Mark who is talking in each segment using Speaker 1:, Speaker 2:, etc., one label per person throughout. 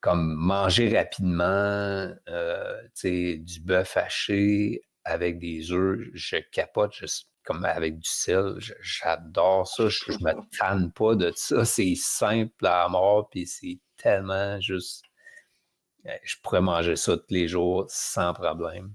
Speaker 1: comme manger rapidement, du bœuf haché avec des œufs, je capote, comme avec du sel, j'adore ça, je me tanne pas de ça, c'est simple à mort, puis c'est tellement juste, je pourrais manger ça tous les jours sans problème.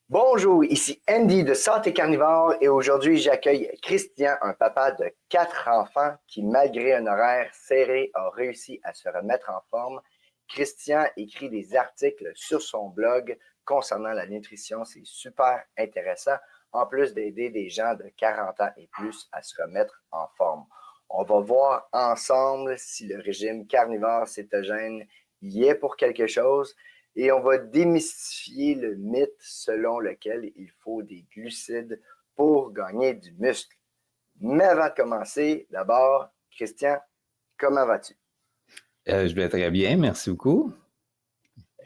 Speaker 2: Bonjour, ici Andy de Santé Carnivore et aujourd'hui j'accueille Christian, un papa de 4 enfants qui, malgré un horaire serré, a réussi à se remettre en forme. Christian écrit des articles sur son blog concernant la nutrition, c'est super intéressant, en plus d'aider des gens de 40 ans et plus à se remettre en forme. On va voir ensemble si le régime carnivore cétogène y est pour quelque chose. Et on va démystifier le mythe selon lequel il faut des glucides pour gagner du muscle. Mais avant de commencer, d'abord, Christian, comment vas-tu?
Speaker 1: Je vais très bien, merci beaucoup.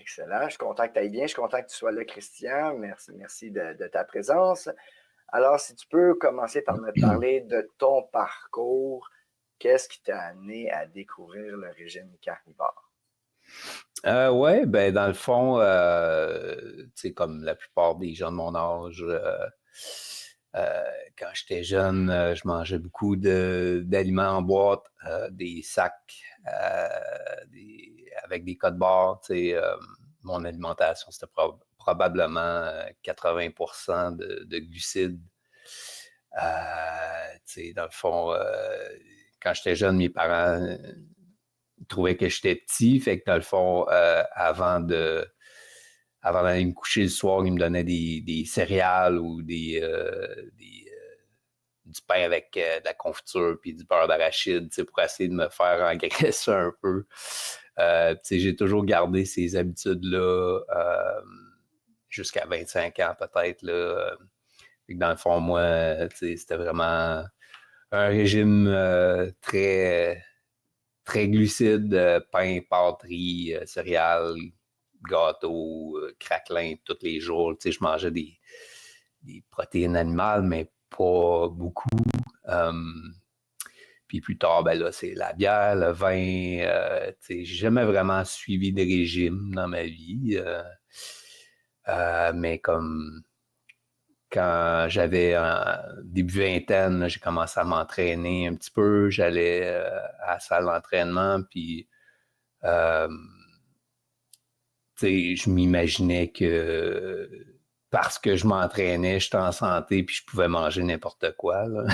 Speaker 2: Excellent, je suis content que tu ailles bien, je suis content que tu sois là, Christian. Merci de ta présence. Alors, si tu peux commencer par me parler de ton parcours, qu'est-ce qui t'a amené à découvrir le régime carnivore?
Speaker 1: Ouais, ben dans le fond, comme la plupart des gens de mon âge, quand j'étais jeune, je mangeais beaucoup d'aliments en boîte, des sacs avec des codes barres. Mon alimentation, c'était probablement 80% de glucides. Dans le fond, quand j'étais jeune, mes parents trouvaient que j'étais petit, fait que dans le fond, avant d'aller me coucher le soir, ils me donnaient des céréales ou du pain avec de la confiture puis du beurre d'arachide, pour essayer de me faire engraisser un peu. J'ai toujours gardé ces habitudes-là jusqu'à 25 ans peut-être. Là. Dans le fond, moi, c'était vraiment un régime très glucide, pain, pâtes, riz, céréales, gâteaux, craquelins tous les jours. Je mangeais des protéines animales, mais pas beaucoup. Puis plus tard, ben là, c'est la bière, le vin. J'ai jamais vraiment suivi de régime dans ma vie. Mais comme quand j'avais début vingtaine, j'ai commencé à m'entraîner un petit peu. J'allais à la salle d'entraînement, puis je m'imaginais que parce que je m'entraînais, j'étais en santé, puis je pouvais manger n'importe quoi. Là.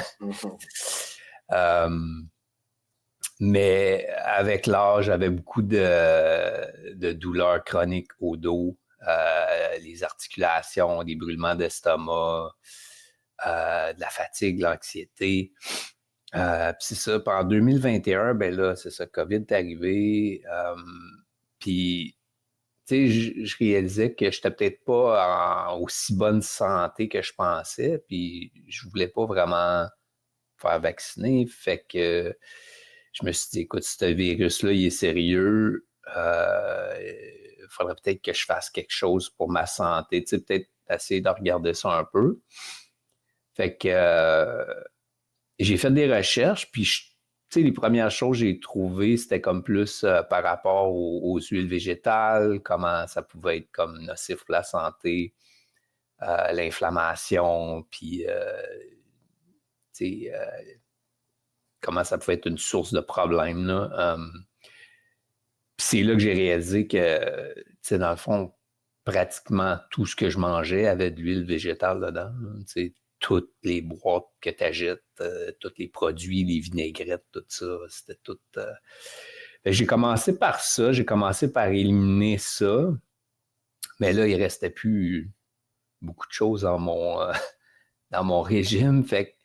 Speaker 1: Mais avec l'âge, j'avais beaucoup de douleurs chroniques au dos, les articulations, des brûlements d'estomac, de la fatigue, de l'anxiété. Puis c'est ça, en 2021, ben là, c'est ça, COVID est arrivé. Puis, tu sais, je réalisais que je n'étais peut-être pas en aussi bonne santé que je pensais. Puis, je voulais pas vraiment faire vacciner. Fait que je me suis dit, écoute, ce virus-là, il est sérieux. Il faudrait peut-être que je fasse quelque chose pour ma santé. Tu sais, peut-être essayer de regarder ça un peu. Fait que j'ai fait des recherches, puis les premières choses que j'ai trouvées, c'était comme plus par rapport aux huiles végétales, comment ça pouvait être comme nocif pour la santé, l'inflammation, puis comment ça pouvait être une source de problème. Là. Puis c'est là que j'ai réalisé que, dans le fond, pratiquement tout ce que je mangeais avait de l'huile végétale dedans. Toutes les boîtes que tu achètes, tous les produits, les vinaigrettes, tout ça, c'était tout... J'ai commencé par ça, j'ai commencé par éliminer ça, mais là, il restait plus beaucoup de choses dans mon régime, fait que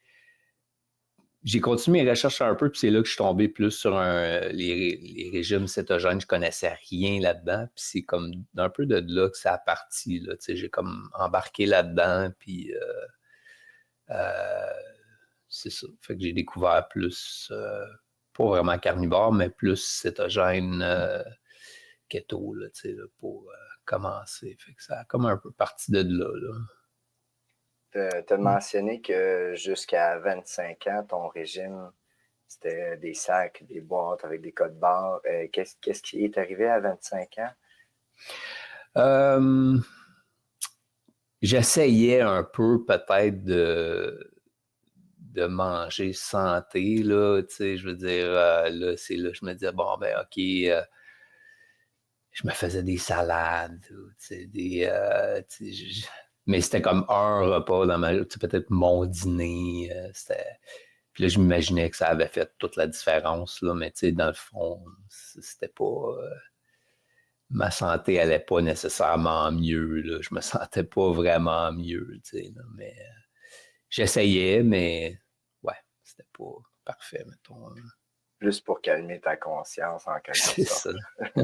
Speaker 1: j'ai continué mes recherches un peu, puis c'est là que je suis tombé plus sur les régimes cétogènes. Je connaissais rien là-dedans, puis c'est comme un peu de là que ça a parti. Là. J'ai comme embarqué là-dedans, puis c'est ça. Fait que j'ai découvert plus, pas vraiment carnivore, mais plus cétogène keto là, pour commencer. Fait que ça a comme un peu parti de là.
Speaker 2: Tu as mentionné que jusqu'à 25 ans, ton régime C'était des sacs, des boîtes avec des codes barres. Qu'est-ce qui est arrivé à 25 ans?
Speaker 1: J'essayais un peu peut-être de manger santé, là, tu sais, je veux dire, là, c'est là, je me disais, bon, ben, OK, je me faisais des salades, tu sais, tu sais, mais c'était comme un repas dans ma, tu sais, peut-être mon dîner, c'était, puis là, je m'imaginais que ça avait fait toute la différence, là, mais tu sais, dans le fond, c'était pas, ma santé allait pas nécessairement mieux, là, je me sentais pas vraiment mieux, tu sais, là, mais j'essayais, mais ouais, c'était pas parfait, mettons.
Speaker 2: Juste pour calmer ta conscience en quelque
Speaker 1: C'est
Speaker 2: sorte.
Speaker 1: ça.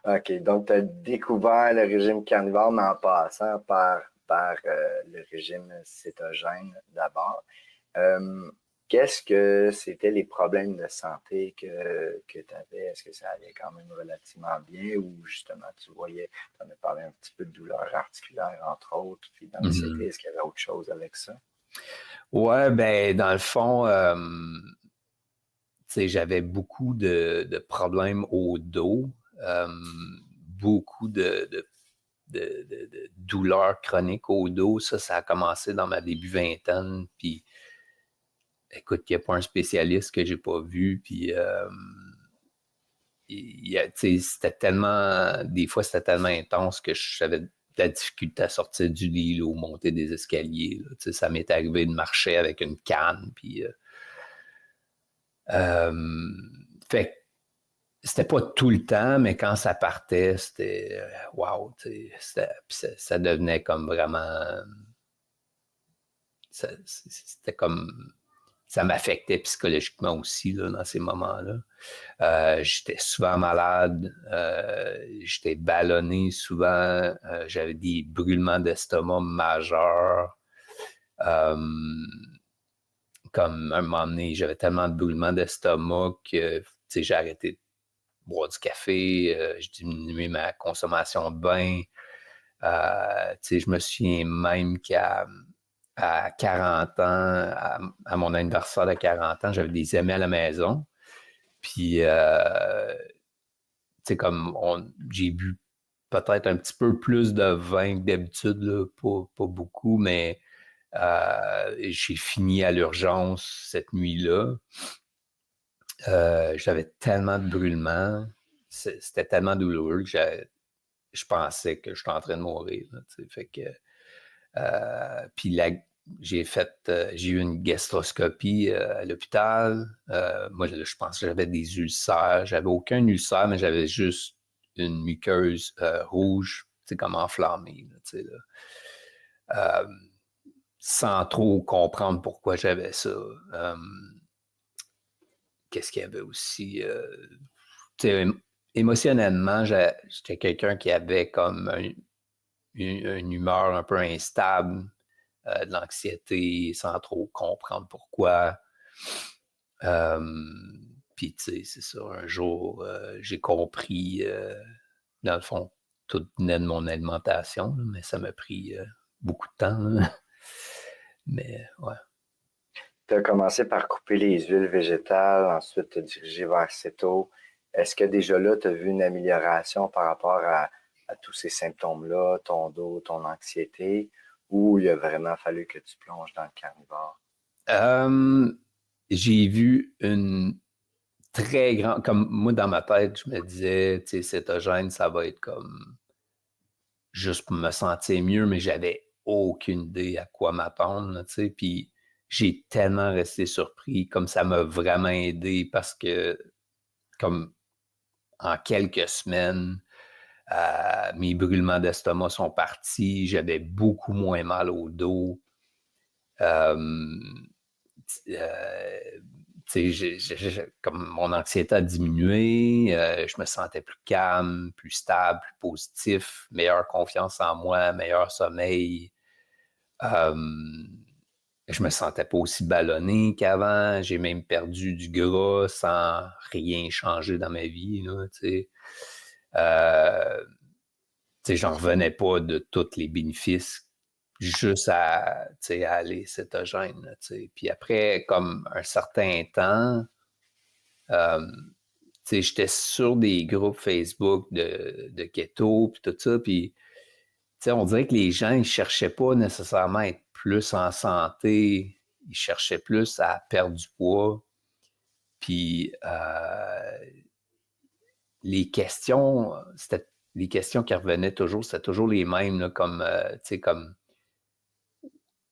Speaker 2: OK, donc tu as découvert le régime carnivore, mais en passant par le régime cétogène d'abord. Qu'est-ce que c'était les problèmes de santé que tu avais? Est-ce que ça allait quand même relativement bien ou justement tu voyais, tu en as parlé un petit peu de douleurs articulaires entre autres, puis d'anxiété, est-ce qu'il y avait autre chose avec ça?
Speaker 1: Ouais, ben, dans le fond, tu sais, j'avais beaucoup de problèmes au dos, beaucoup de douleurs chroniques au dos. Ça a commencé dans ma début vingtaine. Puis, écoute, il n'y a pas un spécialiste que j'ai pas vu. Puis, tu sais, c'était tellement, des fois, c'était tellement intense que j'avais de la difficulté à sortir du lit là, ou monter des escaliers. Là. Tu sais, ça m'est arrivé de marcher avec une canne. Puis, fait que c'était pas tout le temps, mais quand ça partait, c'était wow, tu sais, ça devenait comme vraiment, c'était comme, ça m'affectait psychologiquement aussi là, dans ces moments-là. J'étais souvent malade, j'étais ballonné souvent, j'avais des brûlements d'estomac majeurs. Euh, Comme un moment donné, j'avais tellement de brûlements d'estomac que tu sais, j'ai arrêté de boire du café, j'ai diminué ma consommation de bain. Tu sais, je me souviens même qu'à 40 ans, à mon anniversaire de 40 ans, j'avais des amis à la maison. Puis, tu sais, comme j'ai bu peut-être un petit peu plus de vin que d'habitude, là, pas beaucoup, mais j'ai fini à l'urgence cette nuit-là. J'avais tellement de brûlements, c'était tellement douloureux que je pensais que j'étais en train de mourir. Là, fait que, puis j'ai eu une gastroscopie à l'hôpital. Moi, je pense que j'avais des ulcères. J'avais aucun ulcère, mais j'avais juste une muqueuse rouge, comme enflammée. Là, là. Sans trop comprendre pourquoi j'avais ça. Qu'est-ce qu'il y avait aussi? Émotionnellement, j'étais quelqu'un qui avait comme une humeur un peu instable, de l'anxiété, sans trop comprendre pourquoi. Puis, tu sais, c'est ça, un jour, j'ai compris, dans le fond, tout venait de mon alimentation, là, mais ça m'a pris beaucoup de temps. Là. Mais, ouais.
Speaker 2: Tu as commencé par couper les huiles végétales, ensuite te diriger vers céto. Est-ce que déjà là, tu as vu une amélioration par rapport à tous ces symptômes-là, ton dos, ton anxiété, ou il a vraiment fallu que tu plonges dans le carnivore?
Speaker 1: J'ai vu une très grande... Comme moi, dans ma tête, je me disais, tu sais, cétogène, ça va être comme juste pour me sentir mieux, mais j'avais aucune idée à quoi m'attendre, tu sais. Puis j'ai tellement resté surpris, comme ça m'a vraiment aidé parce que, comme en quelques semaines, mes brûlements d'estomac sont partis, j'avais beaucoup moins mal au dos. Euh, euh, comme mon anxiété a diminué, je me sentais plus calme, plus stable, plus positif, meilleure confiance en moi, meilleur sommeil. Euh, je me sentais pas aussi ballonné qu'avant. J'ai même perdu du gras sans rien changer dans ma vie. Là, j'en revenais pas de tous les bénéfices juste à aller cétogène. Là, puis après, comme un certain temps, j'étais sur des groupes Facebook de keto, puis tout ça, puis on dirait que les gens, ils cherchaient pas nécessairement à être plus en santé, ils cherchaient plus à perdre du poids. Puis les questions qui revenaient toujours, c'était toujours les mêmes, là, comme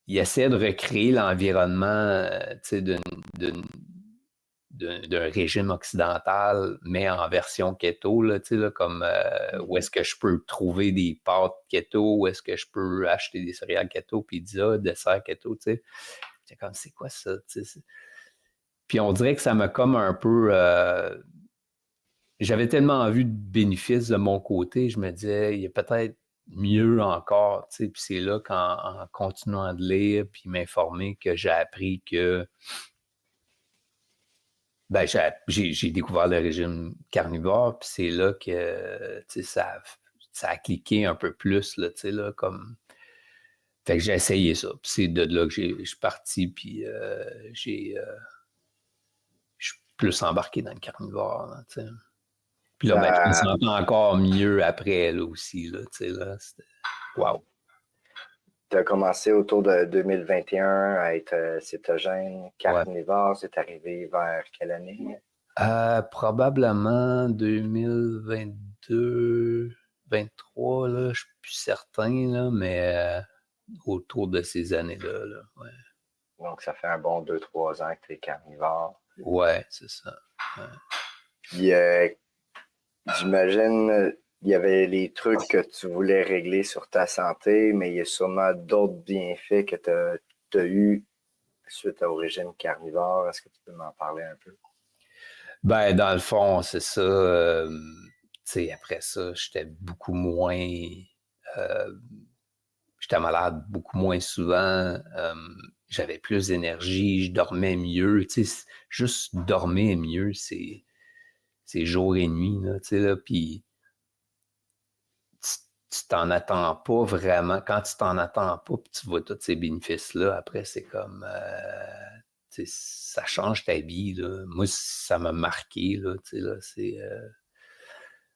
Speaker 1: ils essaient de recréer l'environnement d'un régime occidental, mais en version keto, là, comme où est-ce que je peux trouver des pâtes keto, où est-ce que je peux acheter des céréales keto, pizza, dessert keto, c'est comme, c'est quoi ça? Puis on dirait que ça m'a comme un peu... j'avais tellement vu de bénéfices de mon côté, je me disais, il y a peut-être mieux encore, puis c'est là qu'en continuant de lire puis m'informer que j'ai appris que ben, j'ai découvert le régime carnivore, puis c'est là que ça a cliqué un peu plus, là, là, comme... Fait que j'ai essayé ça. Puis c'est de là que je suis parti, puis je suis plus embarqué dans le carnivore. Là, puis là, ben, je me sens encore mieux après là, aussi. Là, là, wow.
Speaker 2: Tu as commencé autour de 2021 à être cétogène, carnivore. Ouais. C'est arrivé vers quelle année?
Speaker 1: Probablement 2022, 2023, là, je ne suis plus certain, là, mais autour de ces années-là. Là, ouais.
Speaker 2: Donc, ça fait un bon 2-3 ans que tu es carnivore.
Speaker 1: Ouais, c'est ça. Ouais.
Speaker 2: Puis, j'imagine, il y avait les trucs que tu voulais régler sur ta santé, mais il y a sûrement d'autres bienfaits que tu as eu suite au régime carnivore. Est-ce que tu peux m'en parler un peu?
Speaker 1: Ben, dans le fond, c'est ça. Après ça, j'étais beaucoup moins... j'étais malade beaucoup moins souvent. J'avais plus d'énergie, je dormais mieux. Juste dormir mieux, c'est jour et nuit. Là, puis tu t'en attends pas vraiment. Quand tu t'en attends pas, puis tu vois tous ces bénéfices-là, après, c'est comme... ça change ta vie. Là. Moi, ça m'a marqué. Là, c'est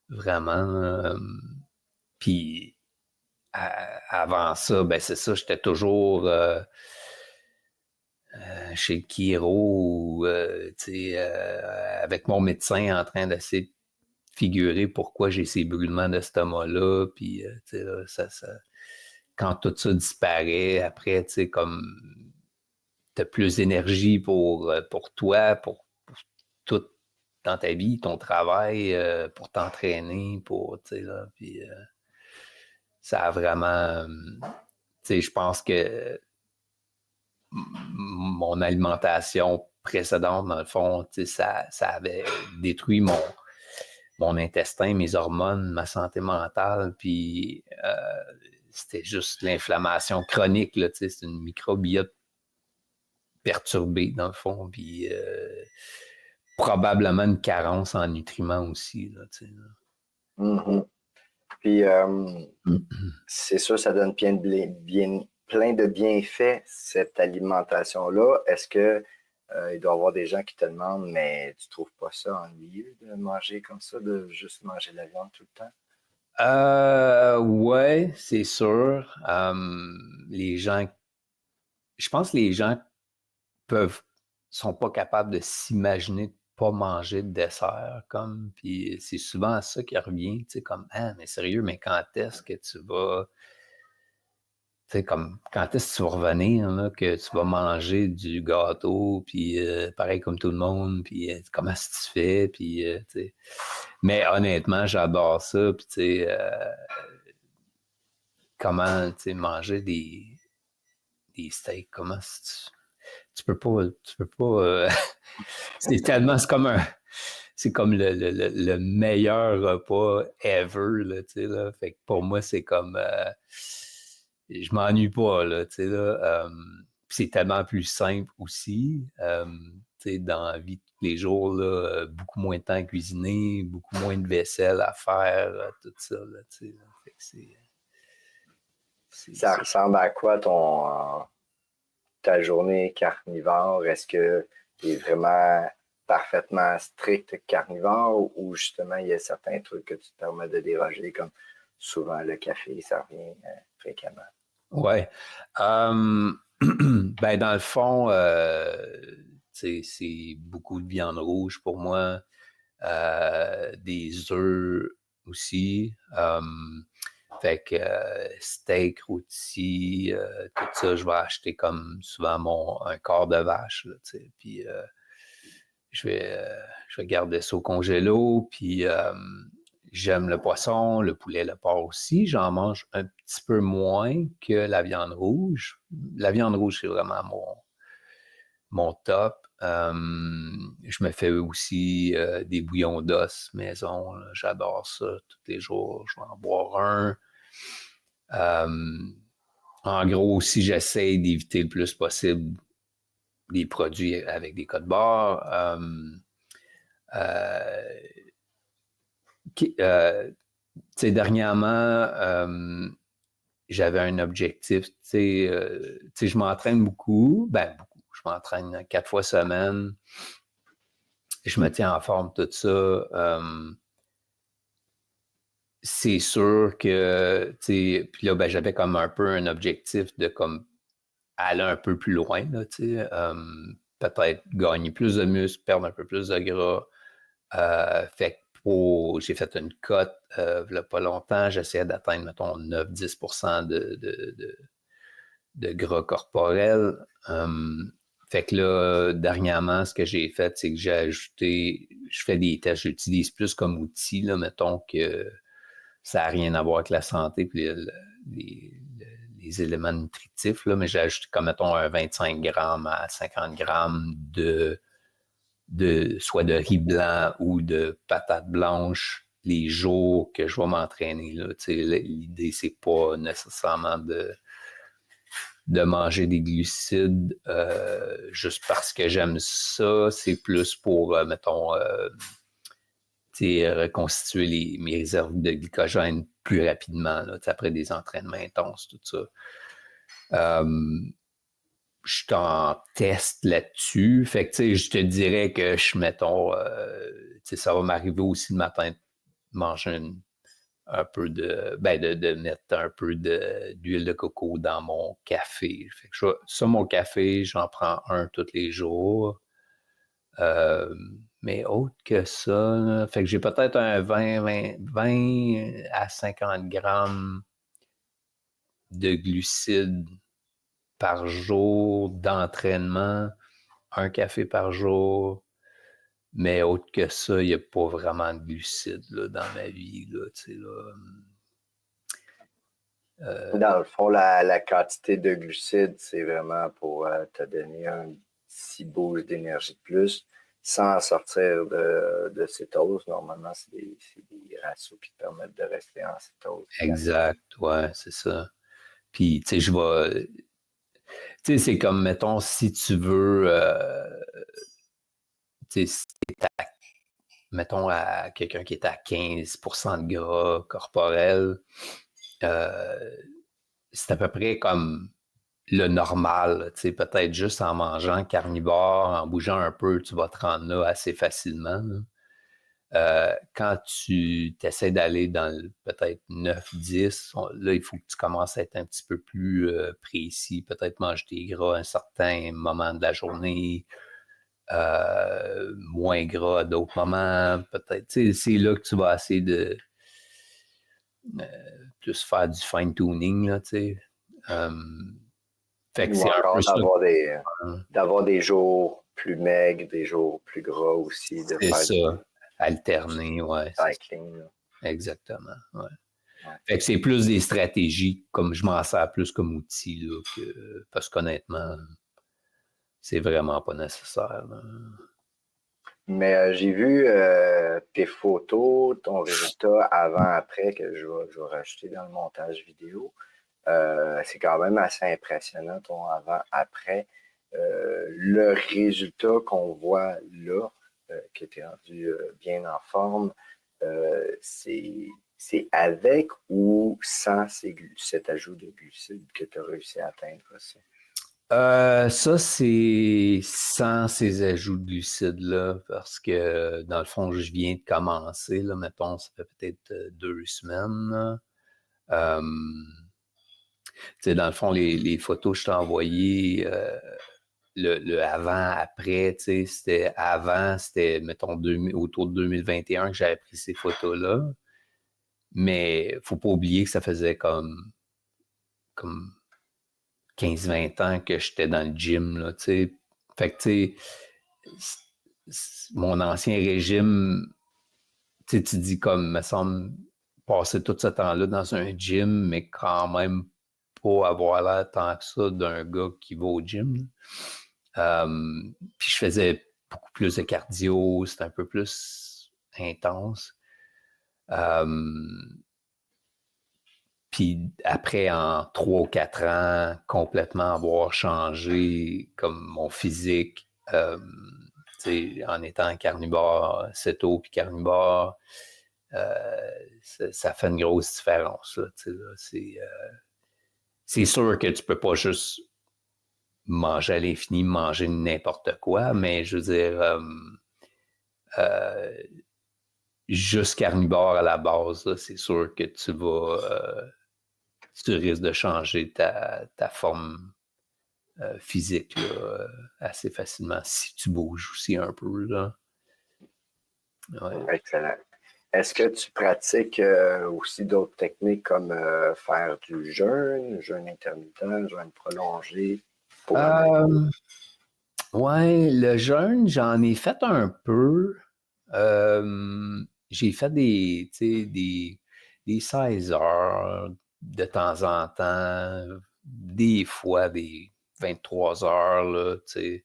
Speaker 1: vraiment... puis avant ça, ben c'est ça, j'étais toujours chez le chiro, avec mon médecin en train d'essayer de figurer pourquoi j'ai ces brûlements d'estomac-là. Puis, là, quand tout ça disparaît, après, comme t'as plus d'énergie pour toi, pour tout dans ta vie, ton travail, pour t'entraîner, là, puis ça a vraiment, je pense que mon alimentation précédente, dans le fond, ça avait détruit mon intestin, mes hormones, ma santé mentale, puis c'était juste l'inflammation chronique, là, c'est une microbiote perturbée, dans le fond, puis probablement une carence en nutriments aussi, là,
Speaker 2: Mm-hmm. Puis, c'est sûr, ça donne plein de bienfaits, cette alimentation-là. Est-ce que il doit y avoir des gens qui te demandent, mais tu trouves pas ça ennuyeux de manger comme ça, de juste manger de la viande tout le temps?
Speaker 1: Ouais, c'est sûr. Les gens, je pense que les gens sont pas capables de s'imaginer de pas manger de dessert, comme, puis c'est souvent ça qui revient, comme, ah, mais sérieux, mais quand est-ce que tu vas, comme, quand est-ce que tu vas revenir, là, que tu vas manger du gâteau, puis pareil comme tout le monde, puis comment est-ce que tu fais, puis, mais honnêtement, j'adore ça, puis, comment, manger des steaks, comment tu peux pas, c'est tellement, c'est comme le meilleur repas ever, là, là. Fait que pour moi, c'est comme, je m'ennuie pas, là, là. C'est tellement plus simple aussi, dans la vie de tous les jours, là, beaucoup moins de temps à cuisiner, beaucoup moins de vaisselle à faire, tout ça, là, là. Fait que
Speaker 2: Ça ressemble à quoi ta journée carnivore? Est-ce que tu es vraiment parfaitement strict carnivore ou justement il y a certains trucs que tu te permets de déroger, comme souvent le café, ça revient fréquemment?
Speaker 1: Ouais. Ben, dans le fond, c'est beaucoup de viande rouge pour moi, des œufs aussi. Fait que steak, rôti, tout ça, je vais acheter comme souvent un quart de vache, là, puis je vais garder ça au congélo, puis j'aime le poisson, le poulet, le porc aussi. J'en mange un petit peu moins que la viande rouge. La viande rouge, c'est vraiment mon top. Je me fais aussi des bouillons d'os maison, là. J'adore ça tous les jours. Je vais en boire un. En gros, aussi, j'essaie d'éviter le plus possible les produits avec des codes barres. Dernièrement, j'avais un objectif. Je m'entraîne beaucoup. Ben, beaucoup. Je m'entraîne 4 fois semaine. Je me tiens en forme, tout ça. C'est sûr que, puis là, ben, j'avais comme un peu un objectif de comme aller un peu plus loin, là, peut-être gagner plus de muscles, perdre un peu plus de gras. Fait que j'ai fait une cote il n'y a pas longtemps, j'essayais d'atteindre, mettons, 9-10% de gras corporel. Fait que là, dernièrement, ce que j'ai fait, c'est que j'ai ajouté, je fais des tests, j'utilise plus comme outil, là, mettons que ça n'a rien à voir avec la santé puis les éléments nutritifs, là, mais j'ai ajouté comme, mettons, un 25 grammes à 50 grammes soit de riz blanc ou de patates blanches les jours que je vais m'entraîner. Là. L'idée, c'est pas nécessairement de manger des glucides juste parce que j'aime ça. C'est plus pour, mettons, reconstituer mes réserves de glycogène plus rapidement, là, après des entraînements intenses, tout ça. Je suis en test là-dessus. Fait que, je te dirais que mettons, ça va m'arriver aussi le matin de manger un peu de mettre un peu d'huile de coco dans mon café. Fait que mon café, j'en prends un tous les jours. Mais autre que ça, là, fait que j'ai peut-être un 20 à 50 grammes de glucides par jour d'entraînement, un café par jour. Mais autre que ça, il n'y a pas vraiment de glucides là, dans ma vie. Là,
Speaker 2: Dans le fond, la quantité de glucides, c'est vraiment pour te donner un petit boost d'énergie de plus sans sortir de cétose. Normalement, c'est des ratios qui te permettent de rester en cétose.
Speaker 1: Exact, ouais, c'est ça. Puis, c'est comme, mettons, si tu veux, si mettons, à quelqu'un qui est à 15% de gras corporel, c'est à peu près comme le normal. Peut-être juste en mangeant carnivore, en bougeant un peu, tu vas te rendre là assez facilement. Là. Quand tu essaies d'aller dans peut-être 9-10, là, il faut que tu commences à être un petit peu plus précis, peut-être manger tes gras à un certain moment de la journée, moins gras à d'autres moments, peut-être. C'est là que tu vas essayer de plus faire du fine-tuning, là, fait que
Speaker 2: Ou
Speaker 1: c'est un peu
Speaker 2: encore
Speaker 1: ça.
Speaker 2: d'avoir des jours plus maigres, des jours plus gras aussi, de
Speaker 1: C'est
Speaker 2: faire
Speaker 1: ça. Alterner, ouais.
Speaker 2: du cycling.
Speaker 1: Exactement, ouais.
Speaker 2: Ouais.
Speaker 1: Fait que c'est plus des stratégies, comme je m'en sers plus comme outil, là, parce qu'honnêtement, c'est vraiment pas nécessaire. Là.
Speaker 2: Mais j'ai vu tes photos, ton résultat avant-après que je vais rajouter dans le montage vidéo. C'est quand même assez impressionnant ton avant-après. Le résultat qu'on voit là, que tu es rendu bien en forme, c'est c'est avec ou sans cet ajout de glucides que tu as réussi à atteindre ça?
Speaker 1: Ça, c'est sans ces ajouts de glucides-là, parce que dans le fond, je viens de commencer, là, mettons, ça fait peut-être 2 semaines. Là. Dans le fond, les photos que je t'ai envoyées, le avant-après, c'était, mettons, autour de 2021 que j'avais pris ces photos-là. Mais il ne faut pas oublier que ça faisait comme 15-20 ans que j'étais dans le gym, là, tu sais. Fait que, tu sais, mon ancien régime, tu sais, tu dis comme, me semble, passer tout ce temps-là dans un gym, mais quand même pas avoir l'air tant que ça d'un gars qui va au gym. Puis je faisais beaucoup plus de cardio, c'était un peu plus intense. Puis après, en 3 ou 4 ans, complètement avoir changé comme mon physique, en étant carnivore, céto puis carnivore, ça fait une grosse différence. Là, c'est sûr que tu peux pas juste manger à l'infini, manger n'importe quoi, mais je veux dire, juste carnivore à la base, là, c'est sûr que tu risques de changer ta forme physique là, assez facilement si tu bouges aussi un peu. Là. Ouais.
Speaker 2: Excellent. Est-ce que tu pratiques aussi d'autres techniques comme faire du jeûne intermittent, jeûne prolongé pour
Speaker 1: Ouais, le jeûne, j'en ai fait un peu. J'ai fait des 16 heures de temps en temps, des fois des 23 heures, là, tu sais.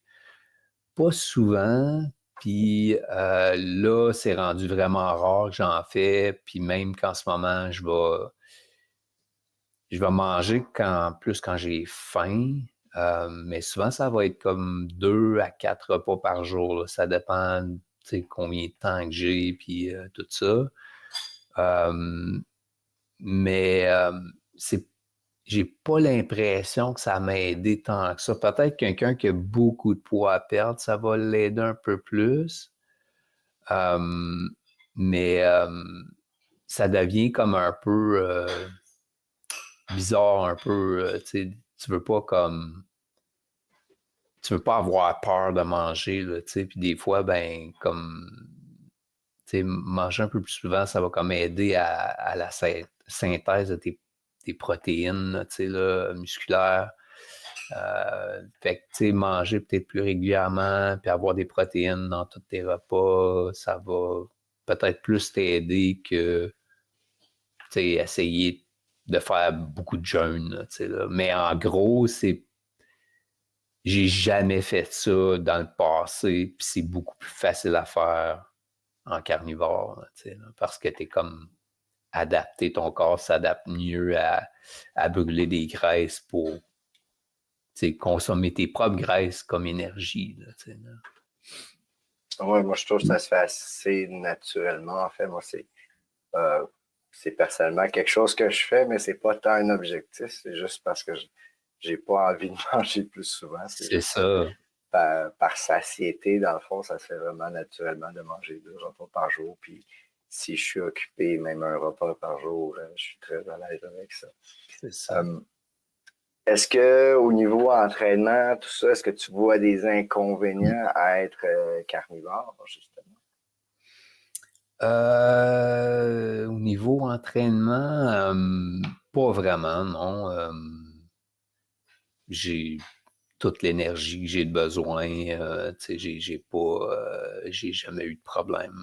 Speaker 1: Pas souvent. Puis là, c'est rendu vraiment rare que j'en fais. Puis même qu'en ce moment, je vais manger quand j'ai faim. Mais souvent, ça va être comme 2 à 4 repas par jour. Là. Ça dépend, tu sais, combien de temps que j'ai, puis tout ça. Mais j'ai pas l'impression que ça m'a aidé tant que ça. Peut-être quelqu'un qui a beaucoup de poids à perdre, ça va l'aider un peu plus. Mais ça devient comme un peu bizarre, un peu, tu sais, tu veux pas avoir peur de manger, là, tu sais, puis des fois, ben, comme, tu sais, manger un peu plus souvent, ça va comme aider à la synthèse de tes protéines, là, tu sais, là, musculaires. Fait que, tu sais, manger peut-être plus régulièrement, puis avoir des protéines dans tous tes repas, ça va peut-être plus t'aider que, tu sais, essayer de faire beaucoup de jeûne, là, tu sais, là. Mais en gros, j'ai jamais fait ça dans le passé, puis c'est beaucoup plus facile à faire en carnivore, là, tu sais, là, parce que t'es comme adapté, ton corps s'adapte mieux à brûler des graisses pour, tu sais, consommer tes propres graisses comme énergie, là, tu sais, là.
Speaker 2: Oui, moi je trouve que ça se fait assez naturellement. En fait, moi, c'est personnellement quelque chose que je fais, mais c'est pas tant un objectif. C'est juste parce que j'ai pas envie de manger plus souvent. C'est
Speaker 1: C'est
Speaker 2: juste
Speaker 1: ça.
Speaker 2: par satiété, dans le fond, ça se fait vraiment naturellement de manger 2 repas par jour. Puis si je suis occupé, même un repas par jour, je suis très à l'aise avec ça.
Speaker 1: C'est ça.
Speaker 2: Est-ce que au niveau entraînement, tout ça, est-ce que tu vois des inconvénients à être carnivore, justement?
Speaker 1: Au niveau entraînement, pas vraiment, non. J'ai toute l'énergie que j'ai besoin. Tu sais, j'ai jamais eu de problème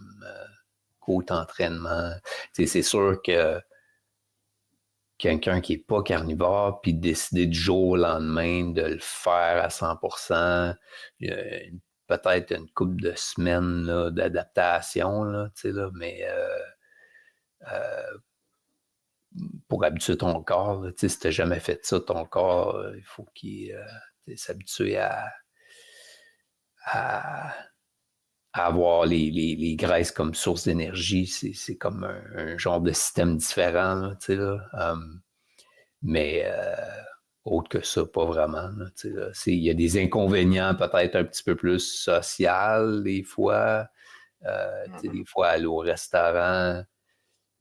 Speaker 1: côté entraînement. Tu sais, c'est sûr que quelqu'un qui est pas carnivore puis décider du jour au lendemain de le faire à 100%, il y a peut-être une couple de semaines là, d'adaptation, là, tu sais, là, mais pour habituer ton corps, là, tu sais, si tu n'as jamais fait ça, ton corps, il faut qu'il s'habitue à, avoir les graisses comme source d'énergie, c'est comme un genre de système différent, là, tu sais, là. Mais autre que ça, pas vraiment. Là, tu sais, là. Il y a des inconvénients peut-être un petit peu plus sociaux des fois. Tu sais, des fois, aller au restaurant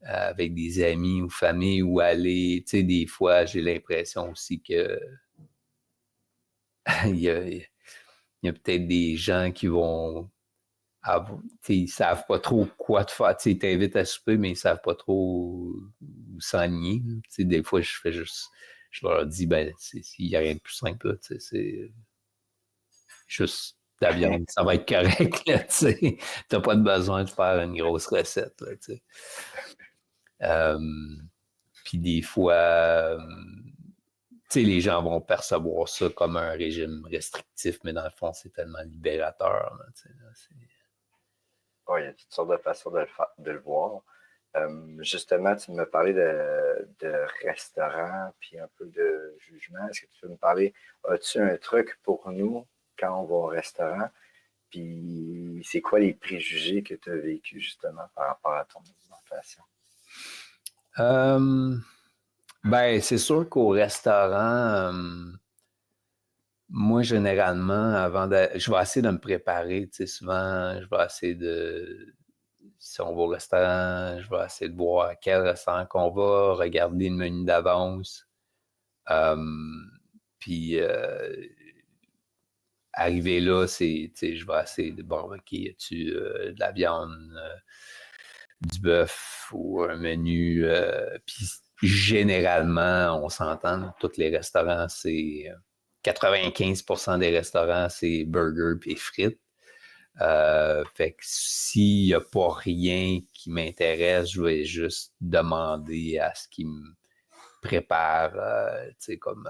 Speaker 1: avec des amis ou famille ou aller, tu sais, des fois, j'ai l'impression aussi que il y a peut-être des gens qui vont ils savent pas trop quoi te faire. Ils t'invitent à souper, mais ils savent pas trop où s'enligner. Des fois, je leur dis, ben, il n'y a rien de plus simple, là, c'est juste de la viande, ça va être correct, là, tu n'as pas de besoin de faire une grosse recette, là, puis des fois, les gens vont percevoir ça comme un régime restrictif, mais dans le fond, c'est tellement libérateur, là,
Speaker 2: Oui, il y a toutes sortes de façons de le voir. Justement, tu me parlais de restaurant puis un peu de jugement. Est-ce que tu peux me parler, as-tu un truc pour nous quand on va au restaurant? Puis c'est quoi les préjugés que tu as vécu justement par rapport à ton alimentation?
Speaker 1: Ben, c'est sûr qu'au restaurant, moi, généralement, je vais essayer de me préparer, tu sais, souvent, je vais essayer si on va au restaurant, je vais essayer de voir à quel restaurant qu'on va, regarder le menu d'avance, euh, puis arriver là, tu sais, je vais essayer de, bon, OK, as-tu de la viande, du bœuf ou un menu, puis généralement, on s'entend, tous les restaurants, c'est 95% des restaurants, c'est burger et frites. Fait que s'il n'y a pas rien qui m'intéresse, je vais juste demander à ce qu'ils me préparent, tu sais, comme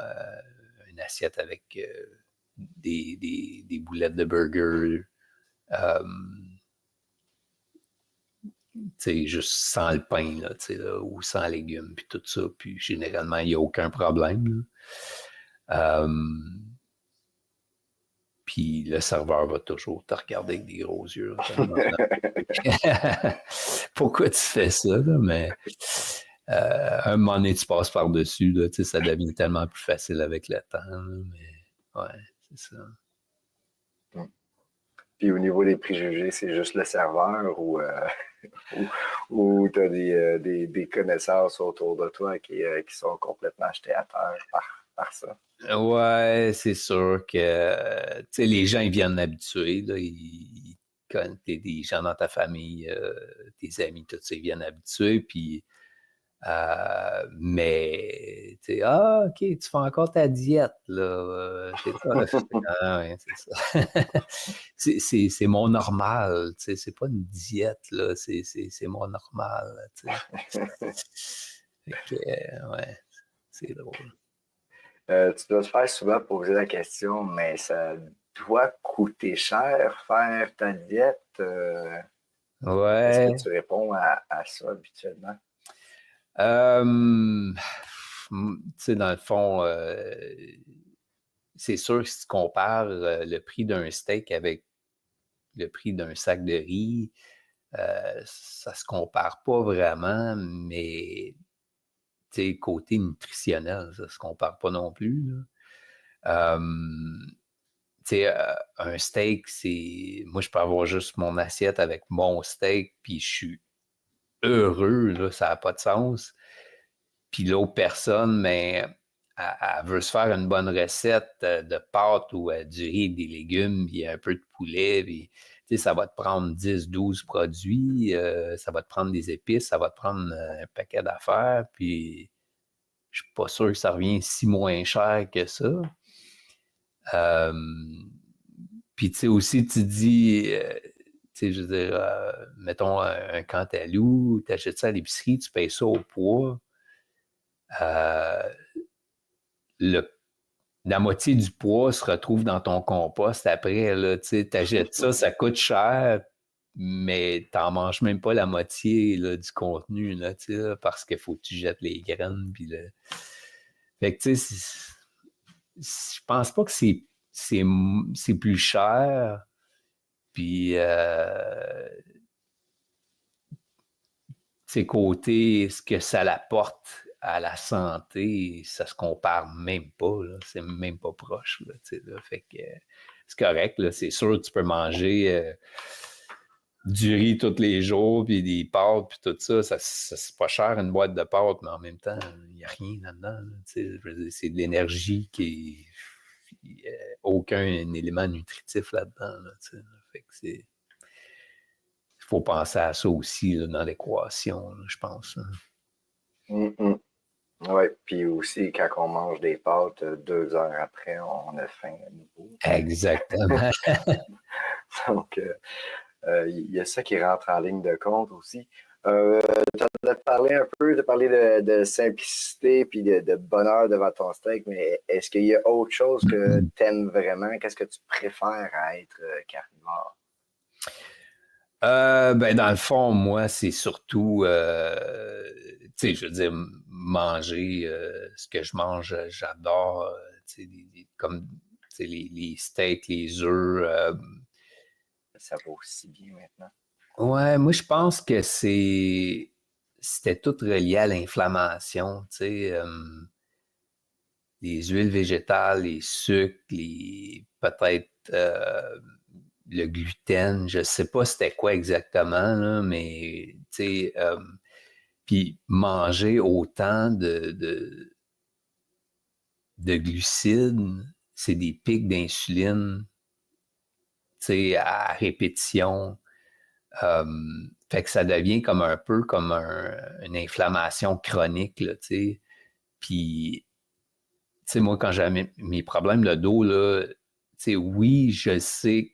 Speaker 1: une assiette avec des boulettes de burger, tu sais, juste sans le pain, là, tu sais, là, ou sans légumes, puis tout ça. Puis généralement, il n'y a aucun problème. Puis le serveur va toujours te regarder avec des gros yeux. Pourquoi tu fais ça? Là? Mais un moment donné, tu passes par-dessus. Là, ça devient tellement plus facile avec le temps. Là, mais ouais, c'est ça.
Speaker 2: Puis au niveau des préjugés, c'est juste le serveur ou tu as des connaissances autour de toi qui sont complètement jetées à terre par ça?
Speaker 1: Ouais, c'est sûr que les gens ils viennent habitués. Là, quand t'es des gens dans ta famille, tes amis, tout ça, ils viennent habitués. Puis mais, tu sais, ah, OK, tu fais encore ta diète, là. C'est ça. Ah, ouais, c'est ça. C'est mon normal, tu sais, c'est pas une diète, là, c'est mon normal, tu sais. Fait que, ouais, c'est drôle.
Speaker 2: Tu dois te faire souvent poser la question, mais ça doit coûter cher faire ta diète. Qu'est-ce que
Speaker 1: Ouais.
Speaker 2: tu réponds à ça habituellement?
Speaker 1: Tu sais, dans le fond, c'est sûr que si tu compares le prix d'un steak avec le prix d'un sac de riz, ça se compare pas vraiment, mais tu sais, côté nutritionnel, ça se compare pas non plus, là. Tu sais, un steak, moi, je peux avoir juste mon assiette avec mon steak, puis je suis heureux, là, ça n'a pas de sens. Puis l'autre personne, mais elle veut se faire une bonne recette de pâtes ou du riz, des légumes, puis un peu de poulet. Puis, tu sais, ça va te prendre 10, 12 produits, ça va te prendre des épices, ça va te prendre un paquet d'affaires. Puis, je suis pas sûr que ça revient si moins cher que ça. Euh, puis, tu sais, aussi, tu dis, tu sais, je veux dire, mettons un cantalou, tu achètes ça à l'épicerie, tu payes ça au poids. Euh, le la moitié du poids se retrouve dans ton compost après, là, tu sais, t'achètes ça, ça coûte cher, mais t'en manges même pas la moitié, là, du contenu, là, tu sais, là, parce qu'il faut que tu jettes les graines, puis le... Fait que, tu sais, je pense pas que c'est plus cher, Puis, côté, ce que ça apporte à la santé, ça se compare même pas, là. C'est même pas proche, là, là. Fait que c'est correct, là. C'est sûr, tu peux manger du riz tous les jours, puis des pâtes, puis tout ça. C'est pas cher, une boîte de pâtes, mais en même temps, il n'y a rien là-dedans, là. Je veux dire, c'est de l'énergie qui est... aucun élément nutritif là-dedans, là, fait que c'est... Il faut penser à ça aussi là, dans l'équation, là, je pense.
Speaker 2: Mm-hmm. Oui, puis aussi, quand on mange des pâtes, 2 heures après, on a faim à nouveau.
Speaker 1: Exactement.
Speaker 2: Donc, il y a ça qui rentre en ligne de compte aussi. Tu en as parlé un peu, de parler de simplicité puis de bonheur devant ton steak, mais est-ce qu'il y a autre chose que tu aimes vraiment? Qu'est-ce que tu préfères à être carnivore?
Speaker 1: Ben, dans le fond, moi, c'est surtout, tu sais, je veux dire, manger ce que je mange, j'adore, tu sais, comme tu sais, les steaks, les œufs.
Speaker 2: Ça va aussi bien maintenant.
Speaker 1: Ouais, moi, je pense que c'était tout relié à l'inflammation, tu sais, les huiles végétales, les sucres, peut-être le gluten, je sais pas c'était quoi exactement, là, mais tu sais, puis manger autant de glucides, c'est des pics d'insuline, tu sais, à répétition. Fait que ça devient comme un peu comme une inflammation chronique, là, tu sais. Puis, tu sais, moi, quand j'avais mes problèmes de dos, là, tu sais, oui, je sais que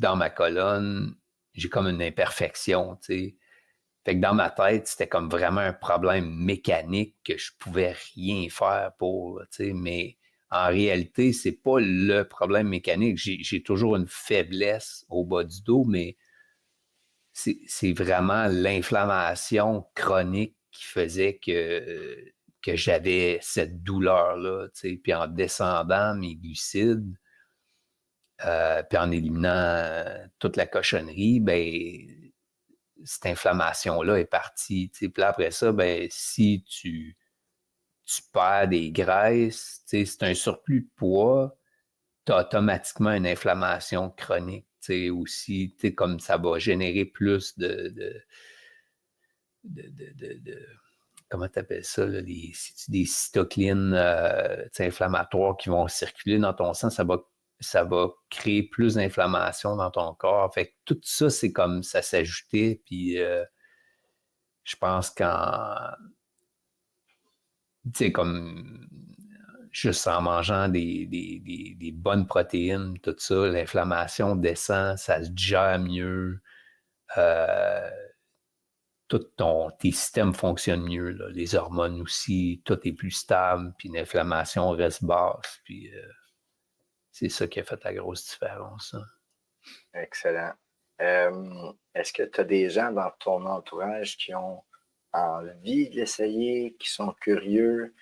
Speaker 1: dans ma colonne, j'ai comme une imperfection, tu sais. Fait que dans ma tête, c'était comme vraiment un problème mécanique que je pouvais rien faire pour, tu sais, mais en réalité, c'est pas le problème mécanique. J'ai toujours une faiblesse au bas du dos, mais c'est vraiment l'inflammation chronique qui faisait que j'avais cette douleur-là, tu sais. Puis en descendant mes glucides, puis en éliminant toute la cochonnerie, ben cette inflammation-là est partie. Tu sais. Puis là, après ça, ben si tu perds des graisses, tu sais, c'est un surplus de poids, tu as automatiquement une inflammation chronique. Tu sais, aussi, tu sais, comme ça va générer plus de comment tu appelles ça, là, des cytokines inflammatoires qui vont circuler dans ton sang, ça va créer plus d'inflammation dans ton corps. Fait que tout ça, c'est comme ça s'ajoutait, puis je pense tu sais, comme juste en mangeant des bonnes protéines, tout ça, l'inflammation descend, ça se digère mieux. Euh, tes systèmes fonctionnent mieux, là. Les hormones aussi, tout est plus stable, puis l'inflammation reste basse, puis c'est ça qui a fait la grosse différence. Hein.
Speaker 2: Excellent. Est-ce que tu as des gens dans ton entourage qui ont envie de l'essayer, qui sont curieux,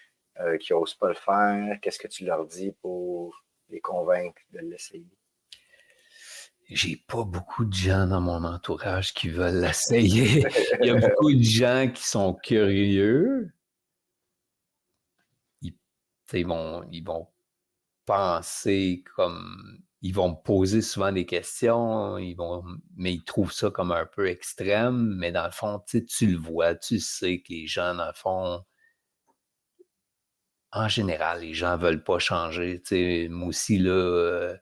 Speaker 2: qui n'osent pas le faire? Qu'est-ce que tu leur dis pour les convaincre de l'essayer?
Speaker 1: J'ai pas beaucoup de gens dans mon entourage qui veulent l'essayer. Il y a beaucoup de gens qui sont curieux. Ils vont penser comme... Ils vont me poser souvent des questions, mais ils trouvent ça comme un peu extrême. Mais dans le fond, tu le vois, tu sais que les gens, dans le fond, en général, les gens veulent pas changer. Moi aussi, là,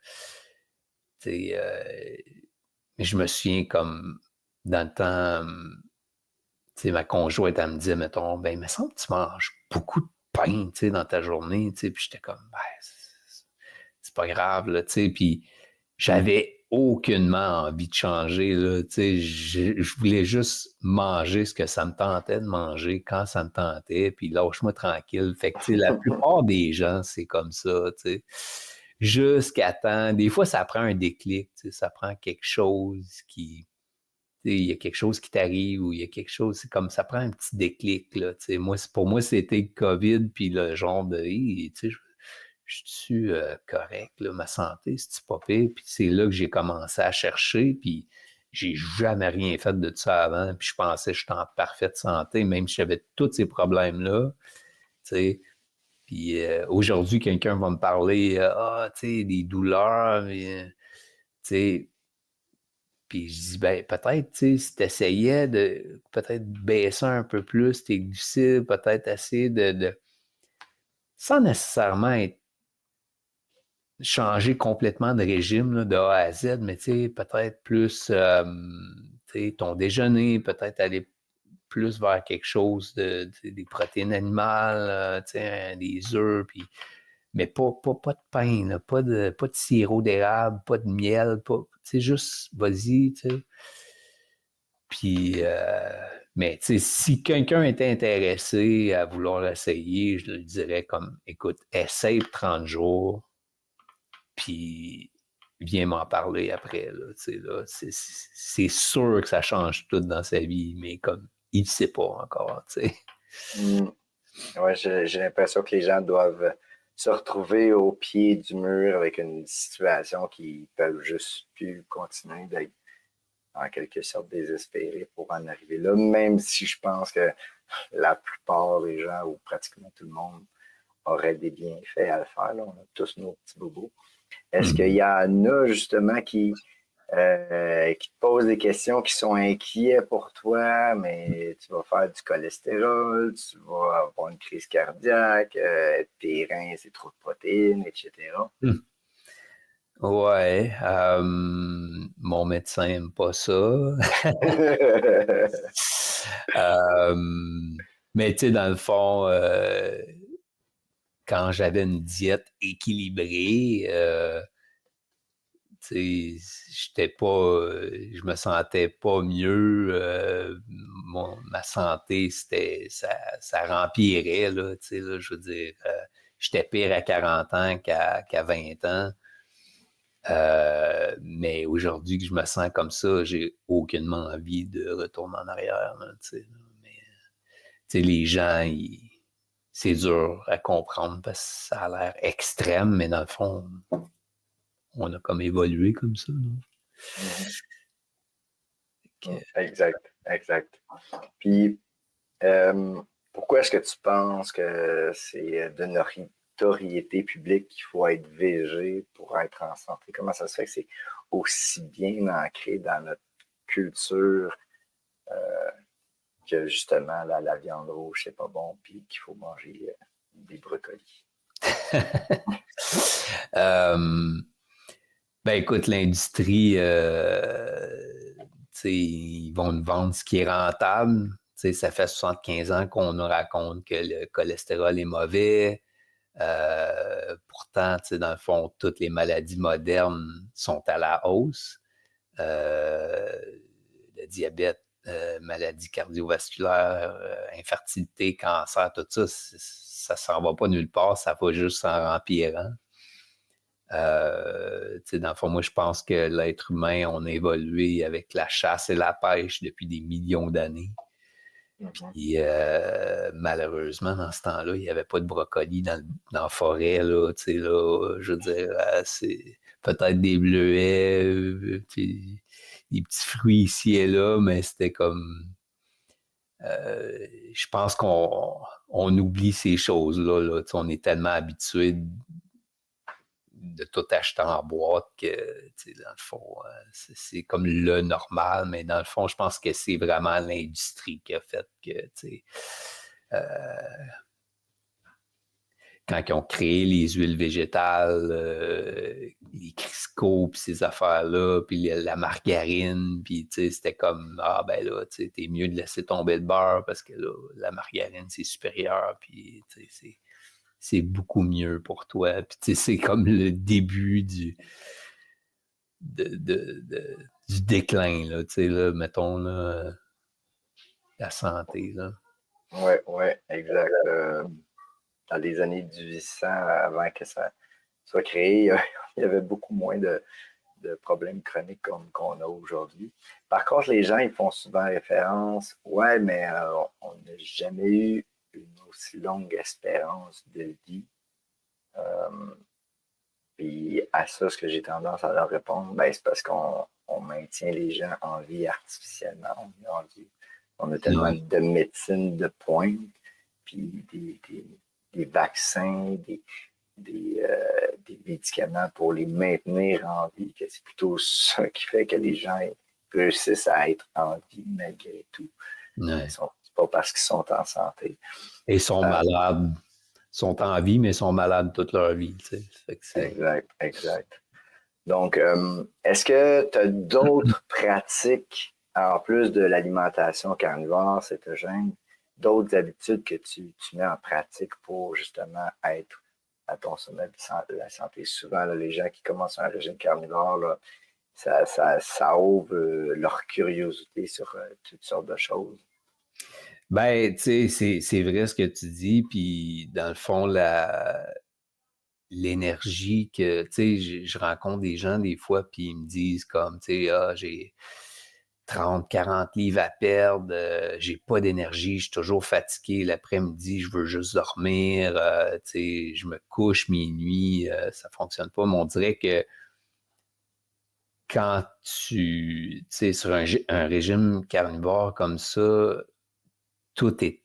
Speaker 1: mais je me souviens comme dans le temps, ma conjointe, elle me disait, mettons, ben, il me semble que tu manges beaucoup de pain, dans ta journée, puis j'étais comme, ben, c'est pas grave, là, puis j'avais aucunement envie de changer, là, je voulais juste manger ce que ça me tentait de manger quand ça me tentait, puis lâche-moi tranquille. Fait que, la plupart des gens, c'est comme ça, jusqu'à temps, des fois, ça prend un déclic, ça prend quelque chose il y a quelque chose qui t'arrive ou il y a quelque chose, c'est comme ça prend un petit déclic, là, pour moi, c'était le COVID, puis le genre de, je suis correct, là, ma santé, c'est pas pire. Puis c'est là que j'ai commencé à chercher, puis j'ai jamais rien fait de ça avant, puis je pensais que j'étais en parfaite santé, même si j'avais tous ces problèmes-là, tu sais. Puis aujourd'hui, quelqu'un va me parler, tu sais, des douleurs, tu sais, puis je dis, ben, peut-être, tu sais, si tu essayais de peut-être baisser un peu plus tes glucides, peut-être essayer sans nécessairement changer complètement de régime là, de A à Z, mais tu sais, peut-être plus tu sais, ton déjeuner, peut-être aller plus vers quelque chose des protéines animales, tu sais, des œufs, puis mais pas de pain, là, pas de sirop d'érable, pas de miel, pas, tu sais, juste vas-y, tu sais. Puis, mais tu sais, si quelqu'un était intéressé à vouloir l'essayer, je lui dirais comme, écoute, essaye 30 jours, puis viens m'en parler après, là, tu sais, là, c'est sûr que ça change tout dans sa vie, mais comme, il ne sait pas encore, tu sais.
Speaker 2: Ouais, j'ai l'impression que les gens doivent se retrouver au pied du mur avec une situation qu'ils peuvent juste plus continuer d'être en quelque sorte désespérés pour en arriver là, même si je pense que la plupart des gens, ou pratiquement tout le monde, auraient des bienfaits à le faire. Là. On a tous nos petits bobos. Est-ce qu'il y en a justement qui te posent des questions, qui sont inquiets pour toi, mais tu vas faire du cholestérol, tu vas avoir une crise cardiaque, tes reins, c'est trop de protéines, etc.
Speaker 1: Ouais, mon médecin n'aime pas ça. Euh, mais tu sais, dans le fond, quand j'avais une diète équilibrée, tu sais, je me sentais pas mieux. Ma santé, ça rempirait, là, tu sais, là, je veux dire, j'étais pire à 40 ans qu'à 20 ans. Mais aujourd'hui que je me sens comme ça, j'ai aucunement envie de retourner en arrière, là, tu sais, là. Mais, tu sais, les gens, c'est dur à comprendre parce que ça a l'air extrême, mais dans le fond, on a comme évolué comme ça, là.
Speaker 2: Exact, exact. Puis, euh, pourquoi est-ce que tu penses que c'est de notoriété publique qu'il faut être végé pour être en santé? Comment ça se fait que c'est aussi bien ancré dans notre culture que justement la viande rouge, c'est pas bon, puis qu'il faut manger des brocolis?
Speaker 1: Ben écoute, l'industrie, ils vont nous vendre ce qui est rentable. Ça fait 75 ans qu'on nous raconte que le cholestérol est mauvais. Pourtant, dans le fond, toutes les maladies modernes sont à la hausse. Le diabète, maladies cardiovasculaires, infertilité, cancer, tout ça, ça s'en va pas nulle part, ça va juste en empirant. Dans le fond, moi, je pense que l'être humain, on a évolué avec la chasse et la pêche depuis des millions d'années. Puis, malheureusement, dans ce temps-là, il n'y avait pas de brocoli dans la forêt, là, je veux dire, c'est peut-être des bleuets, puis des petits fruits ici et là, mais c'était comme, je pense qu'on oublie ces choses-là, là, on est tellement habitué de tout acheter en boîte que, dans le fond, c'est comme le normal, mais dans le fond, je pense que c'est vraiment l'industrie qui a fait que, quand ils ont créé les huiles végétales, les Crisco, puis ces affaires-là, puis la margarine, puis c'était comme, ah ben là, t'es mieux de laisser tomber le beurre parce que là, la margarine, c'est supérieur, puis c'est beaucoup mieux pour toi. Puis c'est comme le début du déclin, là, là, mettons, là, la santé, là.
Speaker 2: Oui, oui, exact. Dans les années 1800, avant que ça soit créé, il y avait beaucoup moins de problèmes chroniques comme qu'on a aujourd'hui. Par contre, les gens, ils font souvent référence, ouais, mais on n'a jamais eu une aussi longue espérance de vie Puis à ça, ce que j'ai tendance à leur répondre, ben, c'est parce qu'on maintient les gens en vie artificiellement. On a tellement de médecine de pointe, puis des vaccins, des médicaments pour les maintenir en vie, que c'est plutôt ça qui fait que les gens réussissent à être en vie malgré tout.
Speaker 1: Ouais.
Speaker 2: C'est pas parce qu'ils sont en santé.
Speaker 1: Et ils sont malades. Ils sont en vie, mais ils sont malades toute leur vie.
Speaker 2: Exact. Donc, est-ce que tu as d'autres pratiques, en plus de l'alimentation carnivore, cétogène, d'autres habitudes que tu mets en pratique pour justement être à ton sommet de la santé? Souvent, là, les gens qui commencent un régime carnivore, là, ça ouvre leur curiosité sur toutes sortes de choses.
Speaker 1: Ben, tu sais, c'est vrai ce que tu dis, puis dans le fond, l'énergie que, tu sais, je rencontre des gens des fois, puis ils me disent comme, tu sais, j'ai 30, 40 livres à perdre, j'ai pas d'énergie, je suis toujours fatigué l'après-midi, je veux juste dormir, tu sais, je me couche minuit, ça fonctionne pas, mais on dirait que quand tu sais, sur un régime carnivore comme ça, tous tes